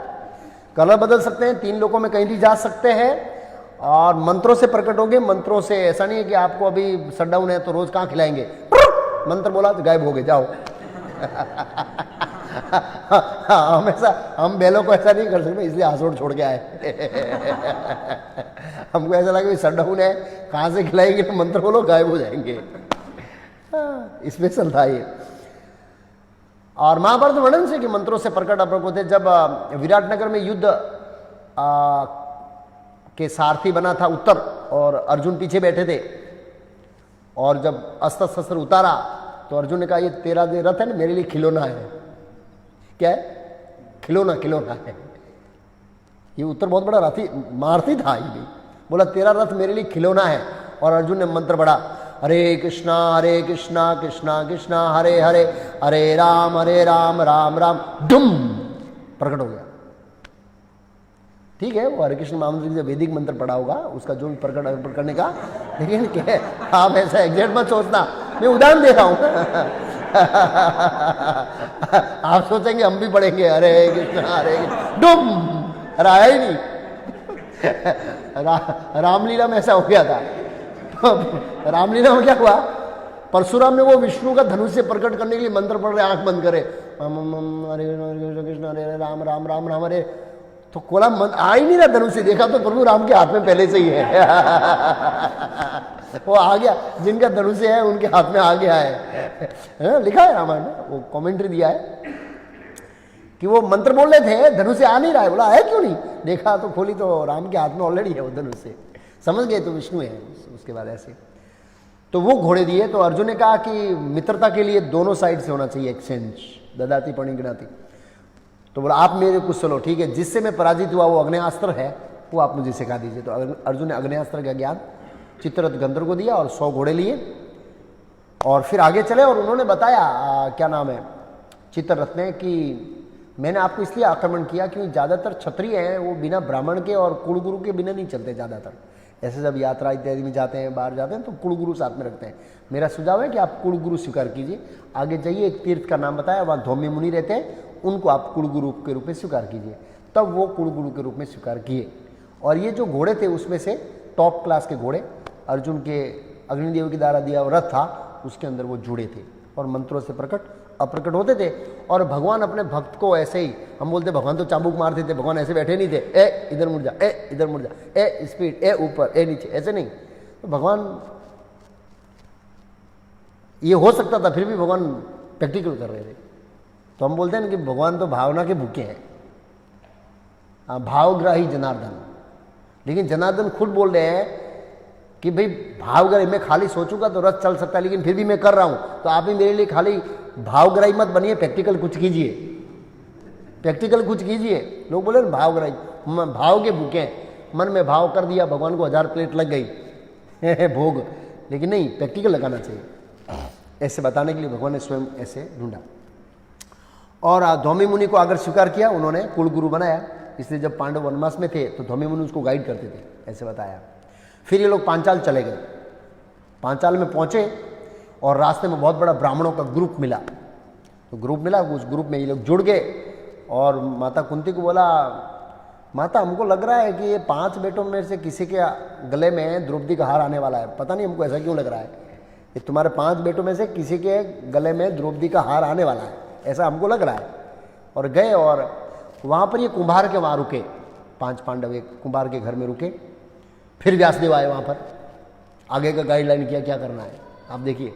कलर बदल सकते हैं, 3 लोगों में कहीं भी जा सकते हैं। और मंत्रों से प्रकट होंगे। मंत्रों से ऐसा नहीं है कि आपको अभी शटडाउन है तो रोज कहाँ खिलाएंगे, मंत्र बोला तो गायब हो गए, जाओ। हमेशा हम बैलों को ऐसा नहीं कर सकते, इसलिए हासोड़ छोड़ के आए। हमको ऐसा लगा कि शटडाउन है, कहाँ से खिलाएंगे, मंत्र बोलो गायब हो जाएंगे। स्पेशल था ये। और महाभारत वर्णन से कि मंत्रों से प्रकट अप्रकट होते। जब विराटनगर में युद्ध के सारथी बना था उत्तर और अर्जुन पीछे बैठे थे। और जब अस्त्र शस्त्र उतारा तो अर्जुन ने कहा ये तेरा जो रथ है ना मेरे लिए खिलौना है। क्या है? खिलौना, खिलौना है। ये उत्तर बहुत बड़ा रथी मारती था, ये भी बोला तेरा रथ मेरे लिए खिलौना है। और अर्जुन ने मंत्र पढ़ा, हरे कृष्णा कृष्णा कृष्णा हरे हरे, हरे राम राम राम, डुम प्रकट हो गया। ठीक है, वो हरे कृष्ण महामंत्र से वैदिक मंत्र पढ़ा होगा, उसका जो भी प्रकट करने का, लेकिन क्या आप ऐसा एग्जैक्ट मत सोचना, मैं उदाहरण दे रहा हूं। आप सोचेंगे हम भी पढ़ेंगे हरे कृष्ण डुम, अरे आया ही नहीं। रामलीला में ऐसा हो गया था। तो रामलीला में क्या हुआ, परशुराम ने वो विष्णु का धनुष से प्रकट करने के लिए मंत्र पढ़ रहे, आंख बंद करे, हरे कृष्ण हरे राम राम राम राम हरे, तो कोला आ ही नहीं रहा धनुष से। देखा तो प्रभु राम के हाथ में पहले से ही है। वो आ गया, जिनका धनुष है उनके हाथ में आ गया है। लिखा है रामायण में, वो कमेंट्री दिया है कि वो मंत्र बोल रहे थे, धनुष से आ नहीं रहा है। बोला है क्यों नहीं, देखा तो खोली तो राम के हाथ में ऑलरेडी है वो धनुष से। समझ गए तो विष्णु है। उसके बाद ऐसे तो वो घोड़े दिए। तो अर्जुन ने कहा कि मित्रता के लिए दोनों साइड से होना चाहिए एक्सचेंज, ददाती पणी गिनाती। तो बोला आप मेरे कुछ चलो ठीक है, जिससे मैं पराजित हुआ वो अग्नेयास्त्र है, वो आप मुझे सिखा दीजिए। तो अर्जुन ने अग्नेयास्त्र का ज्ञान चित्ररथ गंधर्व को दिया और 100 घोड़े लिए और फिर आगे चले। और उन्होंने बताया क्या नाम है चित्ररथ ने कि मैंने आपको इसलिए आक्रमण किया क्योंकि ज़्यादातर क्षत्रिय हैं वो बिना ब्राह्मण के और कुलगुरु के बिना नहीं चलते। ज़्यादातर ऐसे जब यात्रा इत्यादि में जाते हैं, बाहर जाते हैं तो कुलगुरु साथ में रखते हैं। मेरा सुझाव है कि आप कुलगुरु स्वीकार कीजिए। आगे जाइए, एक तीर्थ का नाम बताया, वहाँ धौम्य मुनि रहते हैं, उनको आप कुलगुरु के रूप में स्वीकार कीजिए। तब वो कुलगुरु के रूप में स्वीकार किए। और ये जो घोड़े थे उसमें से टॉप क्लास के घोड़े अर्जुन के अग्निदेव के द्वारा दिया रथ था, उसके अंदर वो जुड़े थे और मंत्रों से प्रकट अप्रकट होते थे। और भगवान अपने भक्त को ऐसे ही, हम बोलते भगवान तो चाबुक मारते थे, भगवान ऐसे बैठे नहीं थे, ए इधर मुड़ जा, ए इधर मुड़ जा, ए स्पीड, ए ऊपर, ए नीचे, ऐसे नहीं। तो भगवान ये हो सकता था, फिर भी भगवान प्रैक्टिकल कर रहे थे। तो हम बोलते हैं ना कि भगवान तो भावना के भूखे हैं, भावग्राही जनार्दन। लेकिन जनार्दन खुद बोल रहे हैं कि भाई भावग्राही, मैं खाली सोचूंगा तो रथ चल सकता है, लेकिन फिर भी मैं कर रहा हूं। तो आप ही मेरे लिए खाली भावग्राही मत बनिए, प्रैक्टिकल कुछ कीजिए, प्रैक्टिकल कुछ कीजिए। लोग बोले ना भावग्राही, भाव के भूखे हैं, मन में भाव कर दिया, भगवान को 1000 प्लेट लग गई भोग। लेकिन नहीं, प्रैक्टिकल लगाना चाहिए। ऐसे बताने के लिए भगवान ने स्वयं ऐसे ढूंढा। और धौम्य मुनि को अगर स्वीकार किया, उन्होंने कुलगुरु बनाया। इसलिए जब पांडव वनवास में थे तो धौम्य मुनि उसको गाइड करते थे, ऐसे बताया। फिर ये लोग पांचाल चले गए। पांचाल में पहुंचे और रास्ते में बहुत बड़ा ब्राह्मणों का ग्रुप मिला। तो ग्रुप मिला, उस ग्रुप में ये लोग जुड़ गए। और माता कुंती को बोला, माता हमको लग रहा है कि ये 5 बेटों में से किसी के गले में द्रौपदी का हार आने वाला है। पता नहीं हमको ऐसा क्यों लग रहा है, ये तुम्हारे 5 बेटों में से किसी के गले में द्रौपदी का हार आने वाला है, ऐसा हमको लग रहा है। और गए और वहाँ पर ये कुम्हार के वहाँ रुके, 5 पांडव एक कुम्हार के घर में रुके। फिर व्यासदेव आए वहाँ पर, आगे का गाइडलाइन किया क्या करना है। आप देखिए,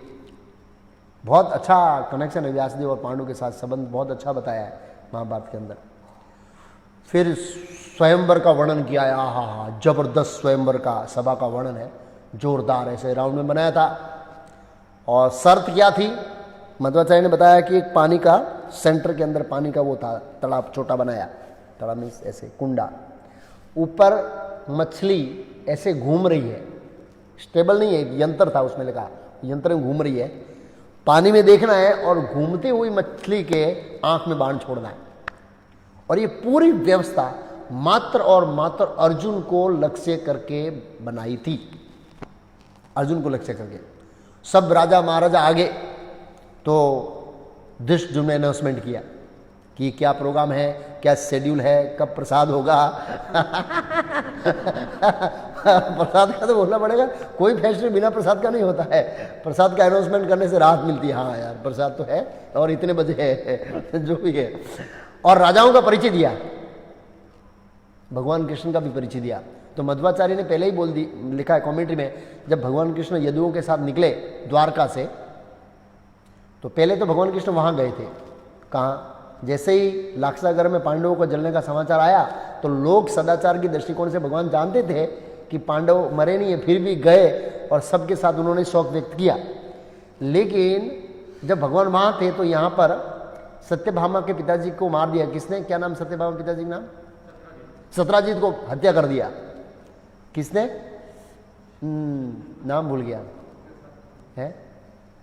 बहुत अच्छा कनेक्शन है व्यासदेव और पांडव के साथ, संबंध बहुत अच्छा बताया है महाभारत के अंदर। फिर स्वयंवर का वर्णन किया है, आहा जबरदस्त स्वयंवर का सभा का वर्णन है, जोरदार ऐसे राउंड में बनाया था। और शर्त क्या थी, मध्वाचार्य ने बताया कि एक पानी का सेंटर के अंदर पानी का वो था, तालाब छोटा बनाया, तालाब में ऐसे कुंडा, ऊपर मछली ऐसे घूम रही है, स्टेबल नहीं है, यंत्र था उसमें लिखा, यंत्र में घूम रही है, पानी में देखना है और घूमती हुई मछली के आंख में बाण छोड़ना है। और ये पूरी व्यवस्था मात्र और मात्र अर्जुन को लक्ष्य करके बनाई थी, अर्जुन को लक्ष्य करके। सब राजा महाराजा आगे, तो धृष्टद्युम्न ने अनाउंसमेंट किया कि क्या प्रोग्राम है, क्या शेड्यूल है, कब प्रसाद होगा। प्रसाद का तो बोलना पड़ेगा, कोई फेस्टिवल बिना प्रसाद का नहीं होता है। प्रसाद का अनाउंसमेंट करने से राहत मिलती है, हाँ यार प्रसाद तो है और इतने बजे है, जो भी है। और राजाओं का परिचय दिया, भगवान कृष्ण का भी परिचय दिया। तो मध्वाचार्य ने पहले ही बोल दी, लिखा है कमेंट्री में, जब भगवान कृष्ण यदुओं के साथ निकले द्वारका से, तो पहले तो भगवान कृष्ण वहाँ गए थे, कहाँ, जैसे ही लाक्षागृह में पांडवों को जलने का समाचार आया तो लोग सदाचार की दृष्टिकोण से भगवान जानते थे कि पांडव मरे नहीं है, फिर भी गए और सबके साथ उन्होंने शोक व्यक्त किया। लेकिन जब भगवान वहां थे तो यहाँ पर सत्यभामा के पिताजी को मार दिया। किसने? क्या नाम सत्यभामा के पिताजी का नाम? सत्राजित को हत्या कर दिया। किसने? नाम भूल गया है।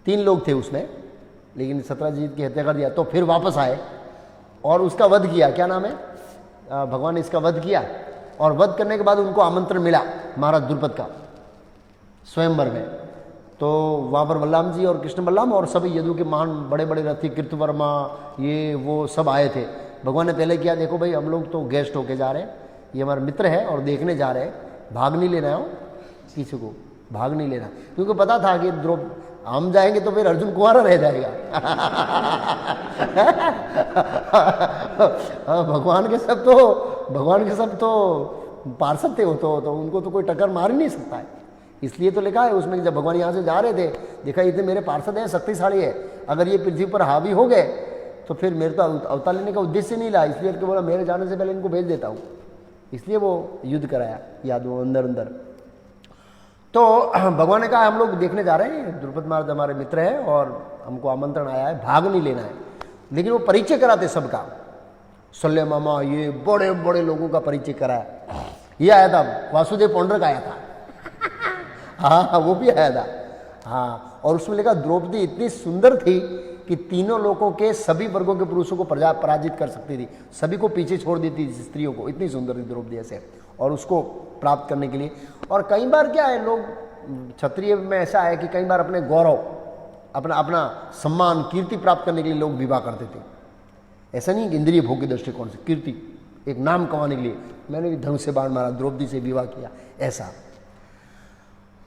3 लोग थे उसमें, लेकिन सत्राजित की हत्या कर दिया। तो फिर वापस आए और उसका वध किया। क्या नाम है? भगवान ने इसका वध किया और वध करने के बाद उनको आमंत्रण मिला महाराज द्रुपद का स्वयंवर में। तो वहाँ पर बलराम जी और कृष्ण बलराम और सभी यदु के महान बड़े बड़े रथी कृतवर्मा ये वो सब आए थे। भगवान ने पहले किया, देखो भाई हम लोग तो गेस्ट होके जा रहे हैं, ये हमारे मित्र है और देखने जा रहे हैं, भाग नहीं लेना है किसी को, भाग नहीं लेना, क्योंकि पता था कि हम जाएंगे तो फिर अर्जुन कुंवारा रह जाएगा। भगवान के सब तो पार्षद थे, वो तो उनको तो कोई टक्कर मार ही नहीं सकता है। इसलिए तो लिखा है उसमें कि जब भगवान यहाँ से जा रहे थे, देखा इतने मेरे पार्षद हैं, शक्तिशाली है, अगर ये पृथ्वी पर हावी हो गए तो फिर मेरे तो अवतार लेने का उद्देश्य नहीं रहा, इसलिए तो बोला मेरे जाने से पहले इनको भेज देता हूँ। इसलिए वो युद्ध कराया याद वो अंदर। तो भगवान ने कहा हम लोग देखने जा रहे हैं, द्रुपद महाराज हमारे मित्र हैं और हमको आमंत्रण आया है, भाग नहीं लेना है। लेकिन वो परिचय कराते सबका, सल्ले मामा ये बड़े बड़े लोगों का परिचय कराया। ये आया था वासुदेव पौंड्रक आया था। हाँ वो भी आया था। हाँ, और उसमें लिखा द्रौपदी इतनी सुंदर थी कि तीनों लोगों के सभी वर्गों के पुरुषों को पराजित कर सकती थी, सभी को पीछे छोड़ देती थी स्त्रियों को, इतनी सुंदर थी द्रौपदी ऐसे। और उसको प्राप्त करने के लिए, और कई बार क्या है लोग क्षत्रिय में ऐसा है कि कई बार अपने गौरव अपना सम्मान कीर्ति प्राप्त करने के लिए लोग विवाह करते थे। ऐसा नहीं कि इंद्रिय भोग के दृष्टिकोण से, कीर्ति एक नाम कमाने के लिए मैंने भी धनुष से बाण मारा, द्रौपदी से विवाह किया, ऐसा।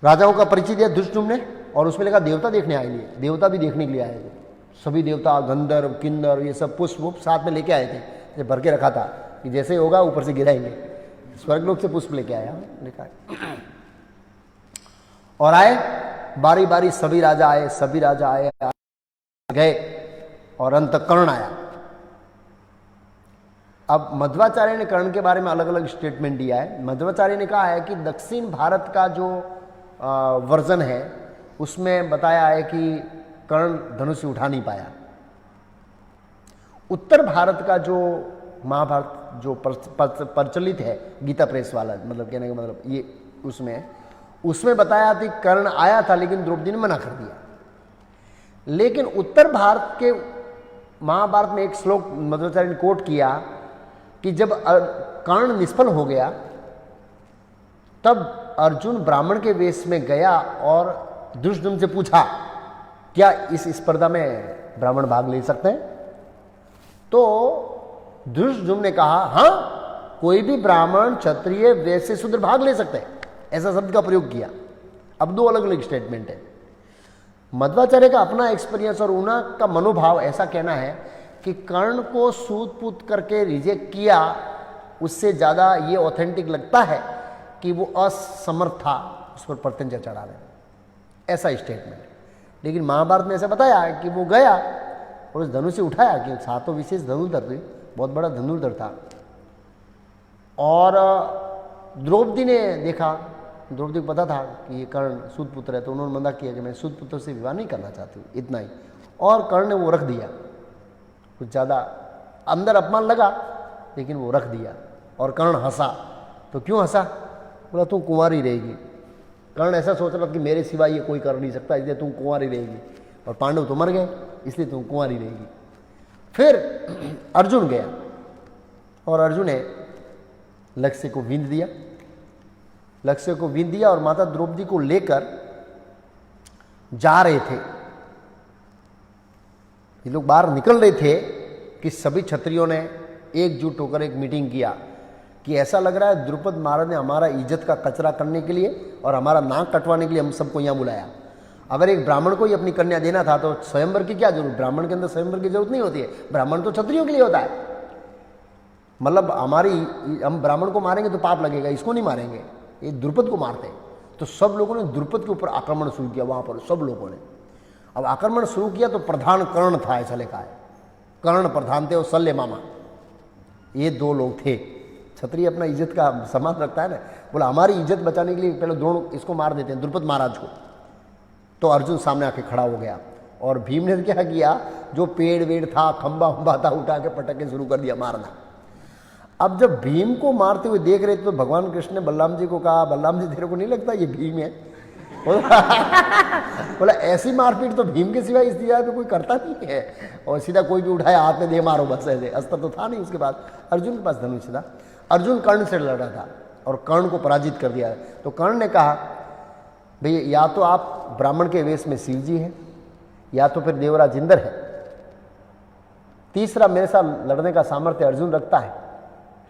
राजाओं का परिचय दिया दुष्टुम्न ने, और उसमें लिखा देवता देखने आए लिए, देवता भी देखने के लिए आए थे। सभी देवता गंधर्व किन्नर ये सब पुष्प साथ में लेके आए थे, जब भर के रखा था कि जैसे होगा ऊपर से गिराएंगे। स्वर्गलोक से पुष्प लेके आया लिखा है। और आए बारी बारी सभी राजा आए, सभी राजा आए गए और अंत कर्ण आया। अब मध्वाचार्य ने कर्ण के बारे में अलग अलग स्टेटमेंट दिया है। मध्वाचार्य ने कहा है कि दक्षिण भारत का जो वर्जन है उसमें बताया है कि कर्ण धनुष उठा नहीं पाया। उत्तर भारत का जो महाभारत जो प्रचलित है गीता प्रेस वाला, मतलब कहने का मतलब ये उसमें बताया था कर्ण आया था लेकिन द्रौपदी ने मना कर दिया। लेकिन उत्तर भारत के महाभारत में एक श्लोक मध्वाचार्य ने कोट किया कि जब कर्ण निष्फल हो गया तब अर्जुन ब्राह्मण के वेश में गया और दुष्टदुम्न से पूछा क्या इस स्पर्धा में ब्राह्मण भाग ले सकते हैं? तो दुष्टदुम्न ने कहा हाँ, कोई भी ब्राह्मण क्षत्रिय वैश्य शूद्र भाग ले सकते हैं, ऐसा शब्द का प्रयोग किया। अब दो अलग अलग स्टेटमेंट है। मध्वाचार्य का अपना एक्सपीरियंस और उनका मनोभाव ऐसा कहना है कि कर्ण को सूत पूत करके रिजेक्ट किया, उससे ज्यादा ये ऑथेंटिक लगता है कि वो असमर्थ था उस पर प्रत्यंचा चढ़ाने, ऐसा स्टेटमेंट। लेकिन महाभारत में ऐसा बताया कि वो गया और उस धनुष से उठाया, कि सातों विशेष धनुर्धर थे, बहुत बड़ा धनुर्धर था। और द्रौपदी ने देखा, द्रौपदी को पता था कि ये कर्ण सूत पुत्र है, तो उन्होंने मना किया कि मैं सूत पुत्र से विवाह नहीं करना चाहती हूँ, इतना ही। और कर्ण ने वो रख दिया, कुछ ज़्यादा अंदर अपमान लगा लेकिन वो रख दिया। और कर्ण हंसा, तो क्यों हंसा? बोला तू कुंवारी रहेगी। कर्ण ऐसा सोच रहा कि मेरे सिवा ये कोई कर नहीं सकता, इसलिए तू कुंवारी रहेगी, और पांडव तो मर गए इसलिए तू कुंवारी रहेगी। फिर अर्जुन गया और अर्जुन ने लक्ष्य को विंध दिया, लक्ष्य को विंध दिया और माता द्रौपदी को लेकर जा रहे थे। ये लोग बाहर निकल रहे थे कि सभी क्षत्रियों ने एकजुट होकर एक मीटिंग किया कि ऐसा लग रहा है द्रुपद महाराज ने हमारा इज्जत का कचरा करने के लिए और हमारा नाक कटवाने के लिए हम सबको यहाँ बुलाया। अगर एक ब्राह्मण को ही अपनी कन्या देना था तो स्वयंवर की क्या जरूरत? ब्राह्मण के अंदर स्वयंवर की जरूरत नहीं होती है, ब्राह्मण तो क्षत्रियों के लिए होता है। मतलब हम ब्राह्मण को मारेंगे तो पाप लगेगा, इसको नहीं मारेंगे, ये द्रुपद को मारते हैं। तो सब लोगों ने द्रुपद के ऊपर आक्रमण शुरू किया, वहां पर सब लोगों ने। अब आक्रमण शुरू किया तो प्रधान कर्ण था, ऐसा लिखा है। कर्ण प्रधान थे और शल्य मामा, ये दो लोग थे। क्षत्रिय अपना इज्जत का सम्मान रखता है ना, बोला हमारी इज्जत बचाने के लिए पहले दोनों इसको मार देते हैं, द्रुपद महाराज को। तो अर्जुन सामने आके खड़ा हो गया और भीम ने क्या किया, जो पेड़ वेड़ था, खंबा उम्बा था, उठा के पटक के शुरू कर दिया मारना। अब जब भीम को मारते हुए देख रहे तो भगवान कृष्ण ने बलराम जी को कहा, बलराम जी तेरे को नहीं लगता ये भीम है? बोला ऐसी मारपीट तो भीम के सिवाय इस दिशा पे कोई करता नहीं है। और सीधा कोई भी उठाया हाथ में दे मारो, बस ऐसे। अस्त्र तो था नहीं उसके बाद, अर्जुन के पास धनुष था। अर्जुन कर्ण से लड़ रहा था और कर्ण को पराजित कर दिया। तो कर्ण ने कहा, भैया या तो आप ब्राह्मण के वेश में शिव जी हैं, या तो फिर देवराज इंद्र है, तीसरा मेरे साथ लड़ने का सामर्थ्य अर्जुन रखता है।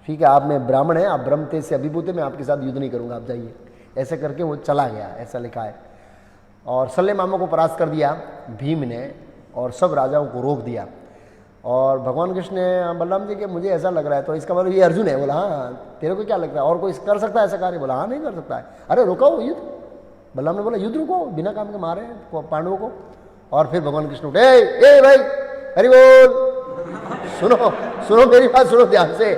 ठीक है, आप में ब्राह्मण है, आप ब्रह्म तेज से अभिभूत है, मैं आपके साथ युद्ध नहीं करूंगा, आप जाइए। ऐसे करके वो चला गया, ऐसा लिखा है। और शल्य मामा को परास्त कर दिया भीम ने और सब राजाओं को रोक दिया। और भगवान कृष्ण ने बलराम जी के मुझे ऐसा लग रहा है, तो इसका मतलब ये अर्जुन है। बोला हाँ, तेरे को क्या लगता है और कोई कर सकता है ऐसा कार्य? बोला हाँ, नहीं कर सकता है। अरे रुको युद्ध। बलराम ने बोला युद्ध रुको, बिना काम के मारे पांडवों को। और फिर भगवान कृष्ण उठे, ए भाई हरि बोल, सुनो सुनो मेरी बात सुनो ध्यान से।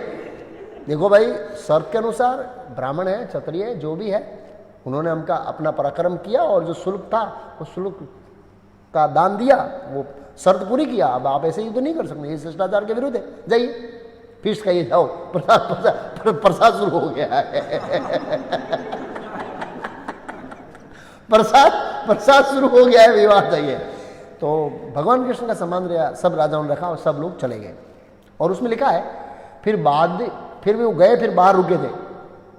देखो भाई, सर्प के अनुसार ब्राह्मण है, क्षत्रिय है, जो भी है, उन्होंने हमका अपना पराक्रम किया और जो शुल्क था वो शुल्क का दान दिया, वो शर्त पूरी किया। अब आप ऐसे युद्ध नहीं कर सकते, ये शिष्टाचार के विरुद्ध है। जाइए फीस खाइए, जाओ। प्रसाद शुरू हो गया है। प्रसाद शुरू हो गया है, विवाह जाइए। तो भगवान कृष्ण का सम्मान सब राजाओं ने रखा और सब लोग चले गए। और उसमें लिखा है फिर वो गए, फिर बाहर रुके थे,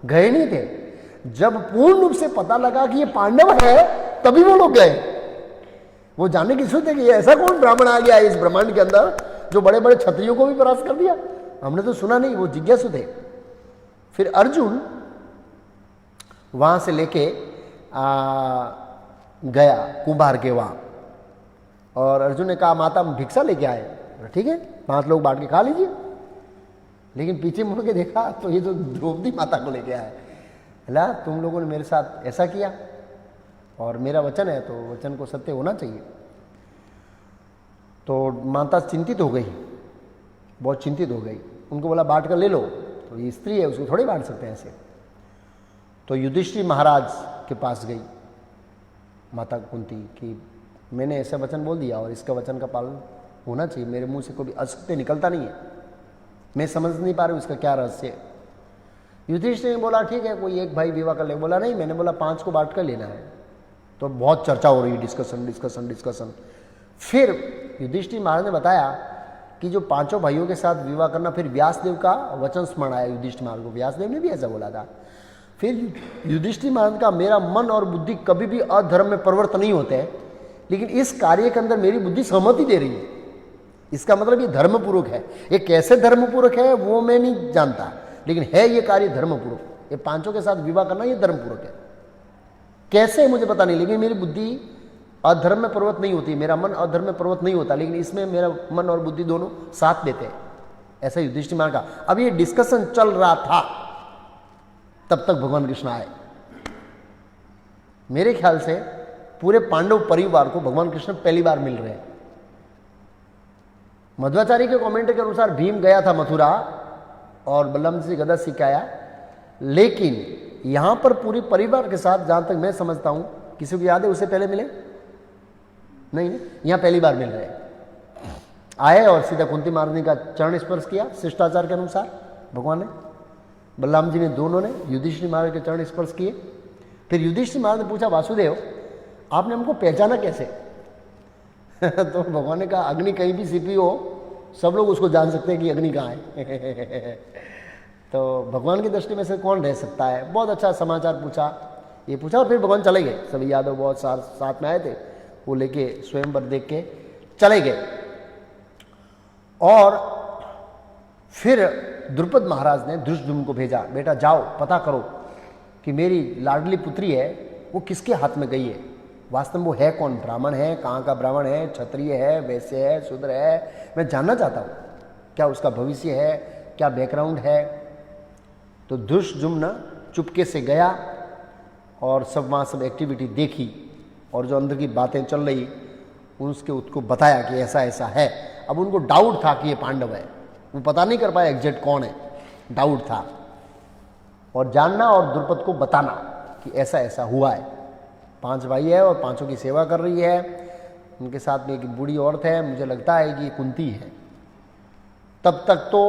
गए नहीं थे। जब पूर्ण रूप से पता लगा कि ये पांडव है, तभी वो लोग गए। वो जानने की इच्छुक थे कि ऐसा कौन ब्राह्मण आ गया इस ब्रह्मांड के अंदर जो बड़े बड़े क्षत्रियों को भी परास्त कर दिया, हमने तो सुना नहीं। वो जिज्ञासु थे। फिर अर्जुन वहां से लेके गया कुंभार के वहां, और अर्जुन ने कहा माता हम भिक्षा लेके आए। ठीक है, 5 लोग बांट के खा लीजिए। लेकिन पीछे मुड़ के देखा तो ये तो द्रौपदी माता को लेके आए। बोला तुम लोगों ने मेरे साथ ऐसा किया, और मेरा वचन है तो वचन को सत्य होना चाहिए। तो माता चिंतित हो गई, बहुत चिंतित हो गई। उनको बोला बांट कर ले लो, तो ये स्त्री है, उसको थोड़ी बांट सकते हैं ऐसे। तो युधिष्ठिर महाराज के पास गई माता कुंती कि मैंने ऐसा वचन बोल दिया और इसका वचन का पालन होना चाहिए, मेरे मुंह से कोई असत्य निकलता नहीं है, मैं समझ नहीं पा रही हूँ इसका क्या रहस्य है। युधिष्ठिर ने बोला ठीक है, कोई एक भाई विवाह कर ले। बोला नहीं, मैंने बोला 5 को बांट कर लेना है। तो बहुत चर्चा हो रही है, डिस्कशन। फिर युधिष्ठिर महाराज ने बताया कि जो 5 भाइयों के साथ विवाह करना, फिर व्यासदेव का वचन स्मरण आया युधिष्ठिर महाराज को, व्यासदेव ने भी ऐसा बोला था। फिर युधिष्ठिर महाराज का मेरा मन और बुद्धि कभी भी अधर्म में प्रवृत्त नहीं होते हैं, लेकिन इस कार्य के अंदर मेरी बुद्धि सहमति दे रही है। इसका मतलब ये धर्मपूर्वक है। ये कैसे धर्मपूर्वक है वो मैं नहीं जानता, लेकिन है ये कार्य धर्मपूर्वक। ये 5 के साथ विवाह करना ये धर्मपूर्वक है। कैसे मुझे पता नहीं, लेकिन मेरी बुद्धि अधर्म में प्रवृत्त नहीं होती, मेरा मन अधर्म में प्रवृत्त नहीं होता, लेकिन इसमें मेरा मन और बुद्धि दोनों साथ देते हैं, ऐसा युधिष्ठिर महाराज का। अब ये डिस्कशन चल रहा था, तब तक भगवान कृष्ण आए। मेरे ख्याल से पूरे पांडव परिवार को भगवान कृष्ण पहली बार मिल रहे हैं। मध्वाचार्य के कमेंट के अनुसार भीम गया था मथुरा और बलराम जी से गदा सीख आया, लेकिन यहां पर पूरे परिवार के साथ, जहां तक मैं समझता हूं, किसी को याद है उससे पहले मिले नहीं, यहां पहली बार मिल रहे हैं। आए और सीधा कुंती महारानी का चरण स्पर्श किया शिष्टाचार के अनुसार भगवान ने, बलराम जी ने, दोनों ने युधिष्ठिर महाराज के चरण स्पर्श किए। फिर युधिष्ठिर महाराज ने पूछा वासुदेव आपने हमको पहचाना कैसे? तो भगवान ने कहा अग्नि कहीं भी छिपी हो, सब लोग उसको जान सकते हैं कि अग्नि कहाँ है। तो भगवान की दृष्टि में से कौन रह सकता है? बहुत अच्छा समाचार पूछा, ये पूछा, और फिर भगवान चले गए। सभी यादव बहुत साथ में आए थे, वो लेके स्वयंवर देख के चले गए। और फिर द्रुपद महाराज ने धृष्टद्युम्न को भेजा, बेटा जाओ पता करो कि मेरी लाडली पुत्री है वो किसके हाथ में गई है, वास्तव में वो है कौन, ब्राह्मण है, कहाँ का ब्राह्मण है, क्षत्रिय है, वैश्य है, शूद्र है, मैं जानना चाहता हूँ क्या उसका भविष्य है, क्या बैकग्राउंड है। तो धृष्टद्युम्न चुपके से गया और सब वहाँ सब एक्टिविटी देखी, और जो अंदर की बातें चल रही उसको बताया कि ऐसा ऐसा है। अब उनको डाउट था कि ये पांडव है, वो पता नहीं कर पाया एग्जैक्ट कौन है, डाउट था। और जानना और द्रुपद को बताना कि ऐसा ऐसा हुआ है, 5 भाई है और 5 की सेवा कर रही है, उनके साथ में एक बूढ़ी औरत है, मुझे लगता है कि कुंती है। तब तक तो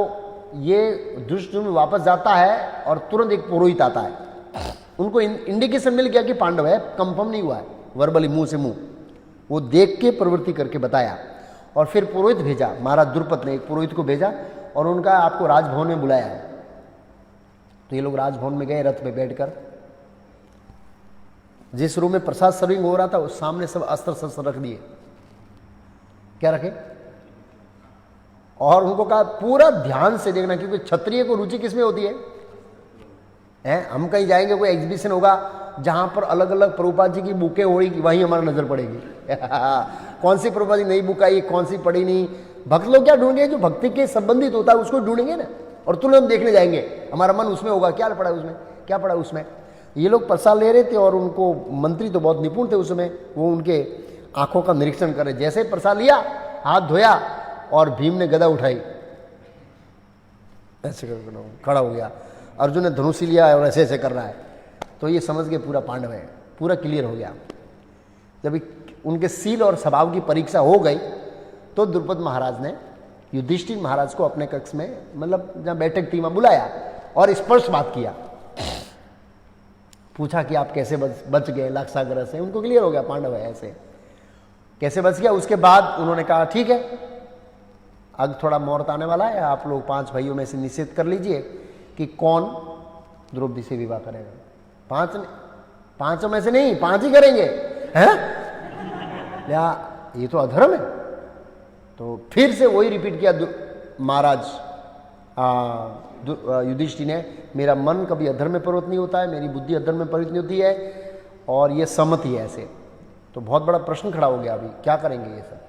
ये दुष्टदुम्न वापस जाता है और तुरंत एक पुरोहित आता है, उनको इंडिकेशन मिल गया कि पांडव है, कंफर्म नहीं हुआ है वर्बली मुंह से मुंह, वो देख के प्रवृत्ति करके बताया। और फिर पुरोहित भेजा, महाराज द्रुपद ने एक पुरोहित को भेजा और उनका आपको राजभवन में बुलाया है। तो ये लोग राजभवन में गए रथ में बैठकर, जिस रूम में प्रसाद सर्विंग हो रहा था उस सामने सब अस्त्र शस्त्र रख दिए। क्या रखे? और उनको कहा पूरा ध्यान से देखना, क्योंकि क्षत्रिय को रुचि किसमें होती है? हम कहीं जाएंगे, कोई एग्जीबिशन होगा जहां पर अलग अलग प्रभुपाद जी की बुकें होगी, वहीं हमारा नजर पड़ेगी। कौन सी प्रभुपाद जी नई बुक आई, कौन सी पढ़ी नहीं। भक्त लोग क्या ढूंढेंगे? जो भक्ति के संबंधित होता है उसको ढूंढेंगे ना, और तुरंत देखने जाएंगे, हमारा मन उसमें होगा, क्या पड़ा उसमें, क्या पड़ा उसमें। ये लोग प्रसाद ले रहे थे और उनको मंत्री तो बहुत निपुण थे उसमें, वो उनके आंखों का निरीक्षण करे। जैसे प्रसाद लिया, हाथ धोया और भीम ने गदा उठाई, ऐसे खड़ा हो गया। अर्जुन ने धनुषी लिया और ऐसे ऐसे कर रहा है, तो ये समझ के पूरा पांडव है, पूरा क्लियर हो गया। जब उनके सील और स्वभाव की परीक्षा हो गई तो द्रुपद महाराज ने युधिष्ठिर महाराज को अपने कक्ष में, मतलब जहां बैठक थी वहां बुलाया और स्पष्ट बात किया, पूछा कि आप कैसे बच गए लाक्षागृह से। उनको क्लियर हो गया पांडव है ऐसे, कैसे बच गया। उसके बाद उन्होंने कहा ठीक है, अब थोड़ा मुहूर्त आने वाला है, आप लोग 5 भाइयों में से निश्चित कर लीजिए कि कौन द्रौपदी से विवाह करेगा। 5 में से नहीं, 5 ही करेंगे, हैं? या ये तो अधर्म है। तो फिर से वही रिपीट किया महाराज युधिष्ठिर ने, मेरा मन कभी अधर्म में प्रवृत्त नहीं होता है, मेरी बुद्धि अधर्म में प्रवृत्त नहीं होती है, और ये सहमति है ऐसे। तो बहुत बड़ा प्रश्न खड़ा हो गया, अभी क्या करेंगे ये सब।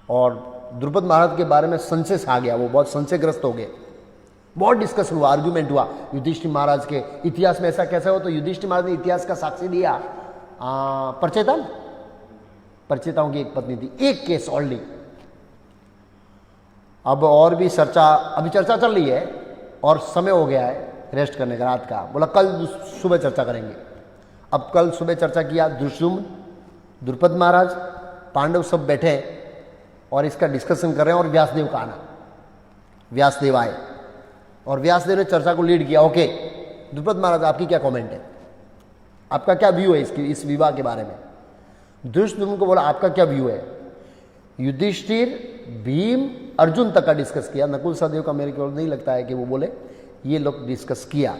और द्रुपद महाराज के बारे में संशय आ गया, वो बहुत संशयग्रस्त हो गए। बहुत डिस्कशन हुआ, आर्ग्यूमेंट हुआ युधिष्ठिर महाराज के इतिहास में ऐसा कैसा हो। तो युधिष्ठिर महाराज ने इतिहास का साक्षी दिया, परचेताओं की एक पत्नी थी, एक केस ऑलरेडी। अब और भी चर्चा, अभी चर्चा चल रही है और समय हो गया है रेस्ट करने का रात का। बोला कल सुबह चर्चा करेंगे। अब कल सुबह चर्चा किया, दुष्युम्न, द्रुपद महाराज, पांडव सब बैठे और इसका डिस्कशन कर रहे हैं। और व्यासदेव का आना, व्यासदेव आए और व्यासदेव ने चर्चा को लीड किया। ओके द्रुपद महाराज, आपकी क्या कमेंट है, आपका क्या व्यू है इस विवाह के बारे में। दुष्युम्न को बोला आपका क्या व्यू है। युधिष्ठिर, भीम, अर्जुन तक का डिस्कस किया। नकुल सहदेव का मेरे को नहीं लगता है कि वो बोले, ये लोग डिस्कस किया।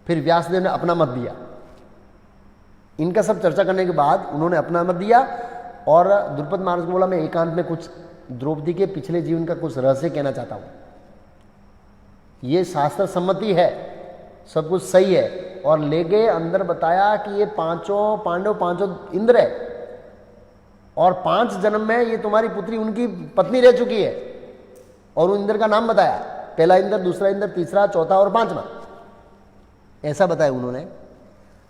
फिर व्यासदेव ने अपना मत दिया। इनका सब चर्चा करने के बाद उन्होंने अपना मत दिया और द्रुपद महाराज को बोला मैं एकांत में कुछ द्रौपदी के पिछले जीवन का कुछ रहस्य कहना चाहता हूं। ये शास्त्र सम्मति है, सब कुछ सही है। और ले गए अंदर, बताया कि ये 5 पांडव 5 इंद्र है और 5 जन्म में ये तुम्हारी पुत्री उनकी पत्नी रह चुकी है। और उन इंद्र का नाम बताया, पहला इंद्र, दूसरा इंद्र, तीसरा, चौथा और 5वां, ऐसा बताया उन्होंने।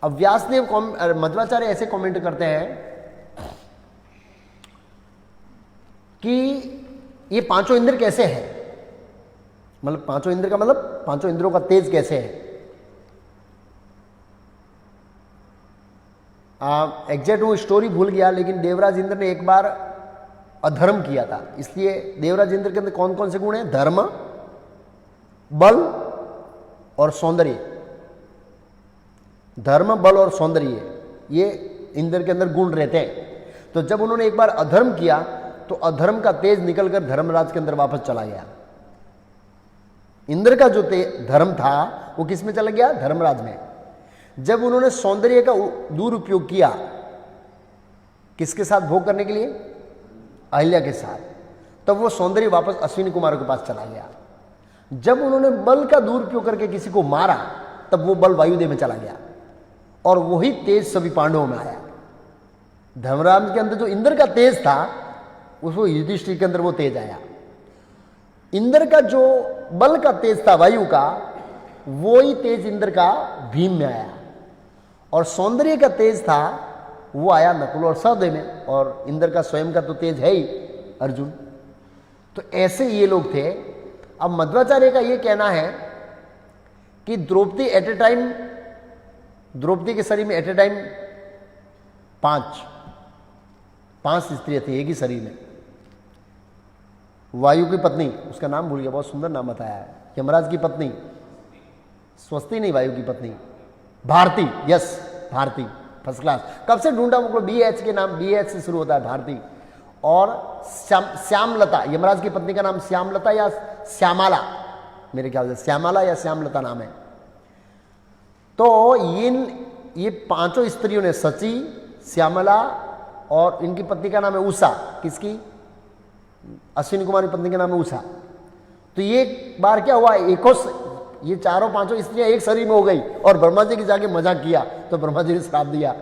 अब व्यासदेव मध्वाचार्य ऐसे कमेंट करते हैं कि ये 5 इंद्र कैसे हैं, मतलब 5 इंद्र का मतलब 5 इंद्रों का तेज कैसे है। एग्जैक्ट वो स्टोरी भूल गया, लेकिन देवराज इंद्र ने एक बार अधर्म किया था, इसलिए देवराज इंद्र के अंदर कौन कौन से गुण हैं? धर्म, बल और सौंदर्य। धर्म, बल और सौंदर्य, ये इंद्र के अंदर गुण रहते हैं। तो जब उन्होंने एक बार अधर्म किया तो अधर्म का तेज निकलकर धर्मराज के अंदर वापस चला गया। इंद्र का जो धर्म था वो किस में चला गया? धर्मराज में। जब उन्होंने सौंदर्य का दुरुपयोग किया, किसके साथ भोग करने के लिए? अहिल्या के साथ, तब वो सौंदर्य वापस अश्विनी कुमारों के पास चला गया। जब उन्होंने बल का दुरुपयोग करके किसी को मारा, तब वो बल वायुदेव में चला गया और वही तेज सभी पांडवों में आया। धर्मराज के अंदर जो इंद्र का तेज था, उसको युधिष्ठिर के अंदर वो तेज आया। इंद्र का जो बल का तेज था वायु का, वो ही तेज इंद्र का भीम में आया। और सौंदर्य का तेज था वो आया नकुल और सहदेव में। और इंद्र का स्वयं का तो तेज है ही अर्जुन। तो ऐसे ये लोग थे। अब मध्वाचार्य का ये कहना है कि Draupadi at a time, Draupadi के शरीर में एट ए टाइम पांच स्त्रियां थी एक ही शरीर में। वायु की पत्नी, उसका नाम भूल गया, बहुत सुंदर नाम बताया है, यमराज की पत्नी, स्वस्ति नहीं, वायु की पत्नी Bharati, yes Bharati, first class. कब से ढूंढा मुझको, BH के नाम, BH से शुरू होता है भारती। और श्यामलता, यमराज की पत्नी का नाम श्यामलता या श्यामाला, मेरे ख्याल से श्यामाला या श्यामलता नाम है। तो ये पांचों स्त्रियों ने, सची, श्यामला और इनकी पत्नी का नाम है उषा, किसकी, अश्विनी कुमारी पत्नी का नाम है उषा। तो ये बार क्या हुआ, ये चारों पांचों स्त्रियां एक शरीर में हो गई और ब्रह्मा जी की जाके मजाक किया तो ब्रह्मा जी ने श्राप दिया।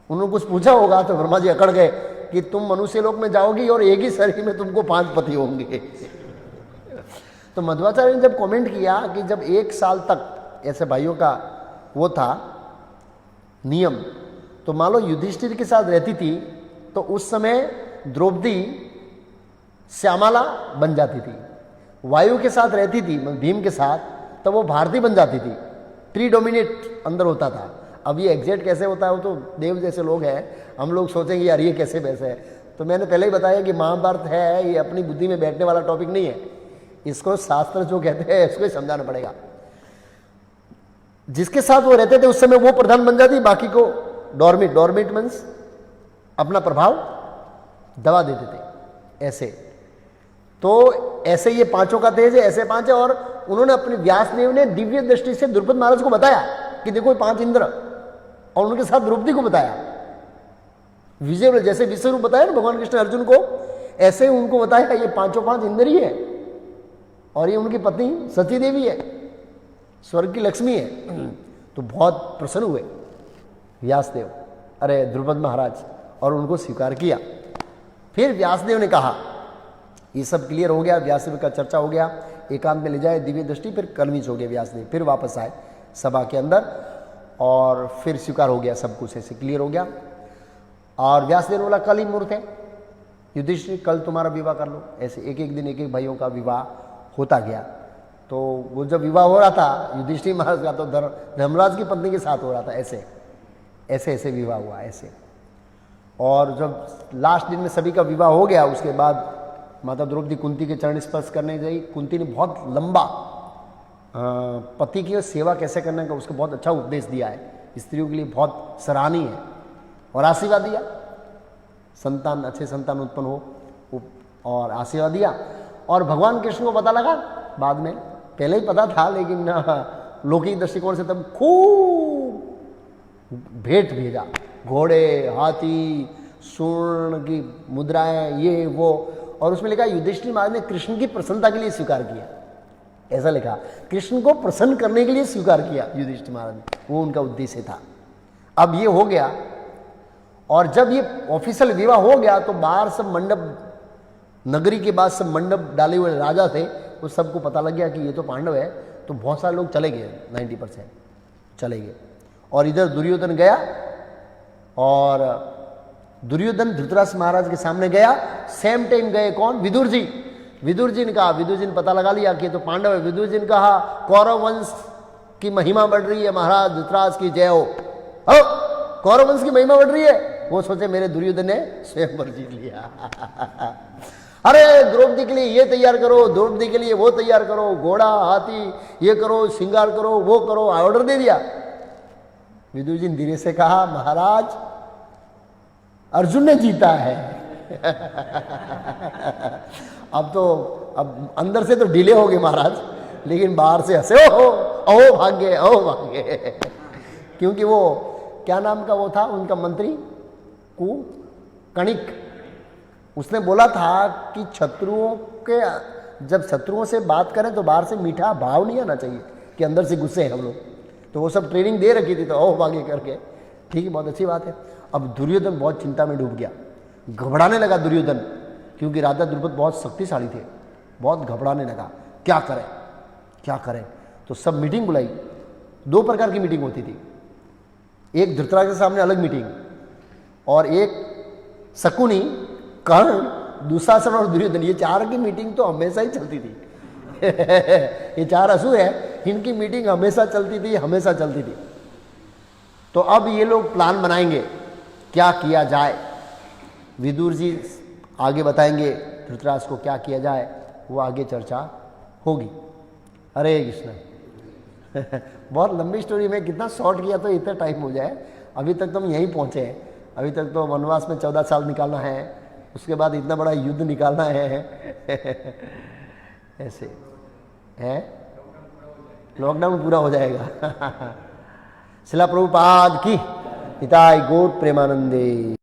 उन्होंने कुछ पूछा होगा तो ब्रह्मा जी अकड़ गए कि तुम मनुष्य लोक में जाओगी और एक ही शरीर में तुमको 5 पति होंगे। तो मध्वाचार्य ने जब कमेंट किया कि जब 1 साल तक ऐसे भाइयों का वो था नियम, तो मान लो युधिष्ठिर के साथ रहती थी तो उस समय द्रौपदी श्यामाला बन जाती थी, वायु के साथ रहती थी भीम के साथ तो वो भारती बन जाती थी, प्रीडोमिनेट अंदर होता था। अब ये एग्जैक्ट कैसे होता है वो तो देव जैसे लोग हैं, हम लोग सोचेंगे यार ये कैसे वैसे है। तो मैंने पहले ही बताया कि महाभारत है, ये अपनी बुद्धि में बैठने वाला टॉपिक नहीं है, इसको शास्त्र जो कहते हैं इसको ही समझाना पड़ेगा। जिसके साथ वो रहते थे उस समय वो प्रधान बन जाती, बाकी को डॉर्मिट, डॉर्मिट मीन्स अपना प्रभाव दबा देते थे ऐसे। तो ऐसे ये पांचों का तेज है, ऐसे 5 है। और उन्होंने अपने व्यासदेव ने दिव्य दृष्टि से द्रुपद महाराज को बताया कि देखो 5 इंद्र, और उनके साथ द्रौपदी को बताया विजय, जैसे विश्वरूप बताया ना भगवान कृष्ण अर्जुन को, ऐसे ही उनको बताया ये 5 इंद्र ही है और ये उनकी पत्नी सती देवी है, स्वर्ग की लक्ष्मी है। तो बहुत प्रसन्न हुए व्यासदेव, अरे द्रुपद महाराज, और उनको स्वीकार किया। फिर व्यासदेव ने कहा ये सब क्लियर हो गया, व्यासदेव का चर्चा हो गया, एकांत में ले जाए दिव्य दृष्टि, फिर कलमिच हो गया व्यासदेव, फिर वापस आए सभा के अंदर और फिर स्वीकार हो गया, सब कुछ ऐसे क्लियर हो गया। और व्यासदेव ने बोला कल ही मुहूर्त है, युधिष्ठिर कल तुम्हारा विवाह कर लो। ऐसे एक एक दिन एक एक भाइयों का विवाह होता गया। तो वो जब विवाह हो रहा था युधिष्ठिर महाराज का तो धर्मराज की पत्नी के साथ हो रहा था, ऐसे ऐसे ऐसे विवाह हुआ ऐसे। और जब लास्ट दिन में सभी का विवाह हो गया उसके बाद माता द्रौपदी कुंती के चरण स्पर्श करने गई। कुंती ने बहुत लंबा पति की सेवा कैसे करने का उसको बहुत अच्छा उपदेश दिया है, स्त्रियों के लिए बहुत सराहनीय है। और आशीर्वाद दिया, संतान, अच्छे संतान उत्पन्न हो, और आशीर्वाद दिया। और भगवान कृष्ण को पता लगा बाद में, पहले ही पता था लेकिन लौकिक दृष्टिकोण से तब खूब भेंट भेजा, घोड़े, हाथी, स्वर्ण की मुद्राएं, ये वो। और उसमें लिखा युधिष्ठिर महाराज ने कृष्ण की प्रसन्नता के लिए स्वीकार किया, ऐसा लिखा, कृष्ण को प्रसन्न करने के लिए स्वीकार किया युधिष्ठिर महाराज ने, वो उनका उद्देश्य था। अब ये हो गया, और जब ये ऑफिशियल विवाह हो गया तो बाहर सब मंडप, नगरी के बाद सब मंडप डाले हुए राजा थे, उस सबको पता लग गया कि ये तो पांडव है। तो बहुत सारे लोग चले गए, 90% चले गए। और इधर दुर्योधन गया, और दुर्योधन धृतराष्ट्र महाराज के सामने गया। सेम टाइम गए कौन, विदुर जी। विदुर जी ने कहा, विदुर जी ने पता लगा लिया कि तो पांडव है। विदुर जी ने कहा कौरव वंश की महिमा बढ़ रही है, महाराज धृतराष्ट्र की जय हो। कौरव वंश की महिमा बढ़ रही है, वो सोचे मेरे दुर्योधन ने स्वयंवर जीत लिया। अरे द्रौपदी के लिए ये तैयार करो, द्रौपदी के लिए वो तैयार करो, घोड़ा, हाथी, ये करो, श्रृंगार करो, वो करो, ऑर्डर दे दिया। विदुर जी ने धीरे से कहा महाराज अर्जुन ने जीता है। अब अंदर से तो डिले हो गए महाराज, लेकिन बाहर से हंसे, ओ भाग्य, ओ भाग्य। क्योंकि वो क्या नाम का वो था उनका मंत्री, कणिक, उसने बोला था कि शत्रुओं के, जब शत्रुओं से बात करें तो बाहर से मीठा भाव नहीं आना चाहिए कि अंदर से गुस्से हैं हम लोग। तो वो सब ट्रेनिंग दे रखी थी, तो ओ भाग्य करके, ठीक है, बहुत अच्छी बात है। अब दुर्योधन बहुत चिंता में डूब गया, घबराने लगा दुर्योधन, क्योंकि राजा द्रुपद बहुत शक्तिशाली थे, बहुत घबराने लगा, क्या करें क्या करें। तो सब मीटिंग बुलाई, 2 प्रकार की मीटिंग होती थी, एक धृतराष्ट्र के सामने अलग मीटिंग, और एक शकुनी, कर्ण दुशासन और दुर्योधन, ये चार की मीटिंग तो हमेशा ही चलती थी। ये चार असुर है, इनकी मीटिंग हमेशा चलती थी, हमेशा चलती थी। तो अब ये लोग प्लान बनाएंगे क्या किया जाए। विदुर जी आगे बताएंगे धृतराष्ट्र को क्या किया जाए, वो आगे चर्चा होगी। हरे कृष्ण। बहुत लंबी स्टोरी में कितना शॉर्ट किया तो इतना टाइम हो जाए। अभी तक तो हम यहीं पहुंचे हैं, अभी तक तो वनवास में 14 साल निकालना है, उसके बाद इतना बड़ा युद्ध निकालना है। ऐसे है, लॉकडाउन पूरा हो जाएगा। शिला प्रभुपाद की, निताई गौर प्रेमानंदे।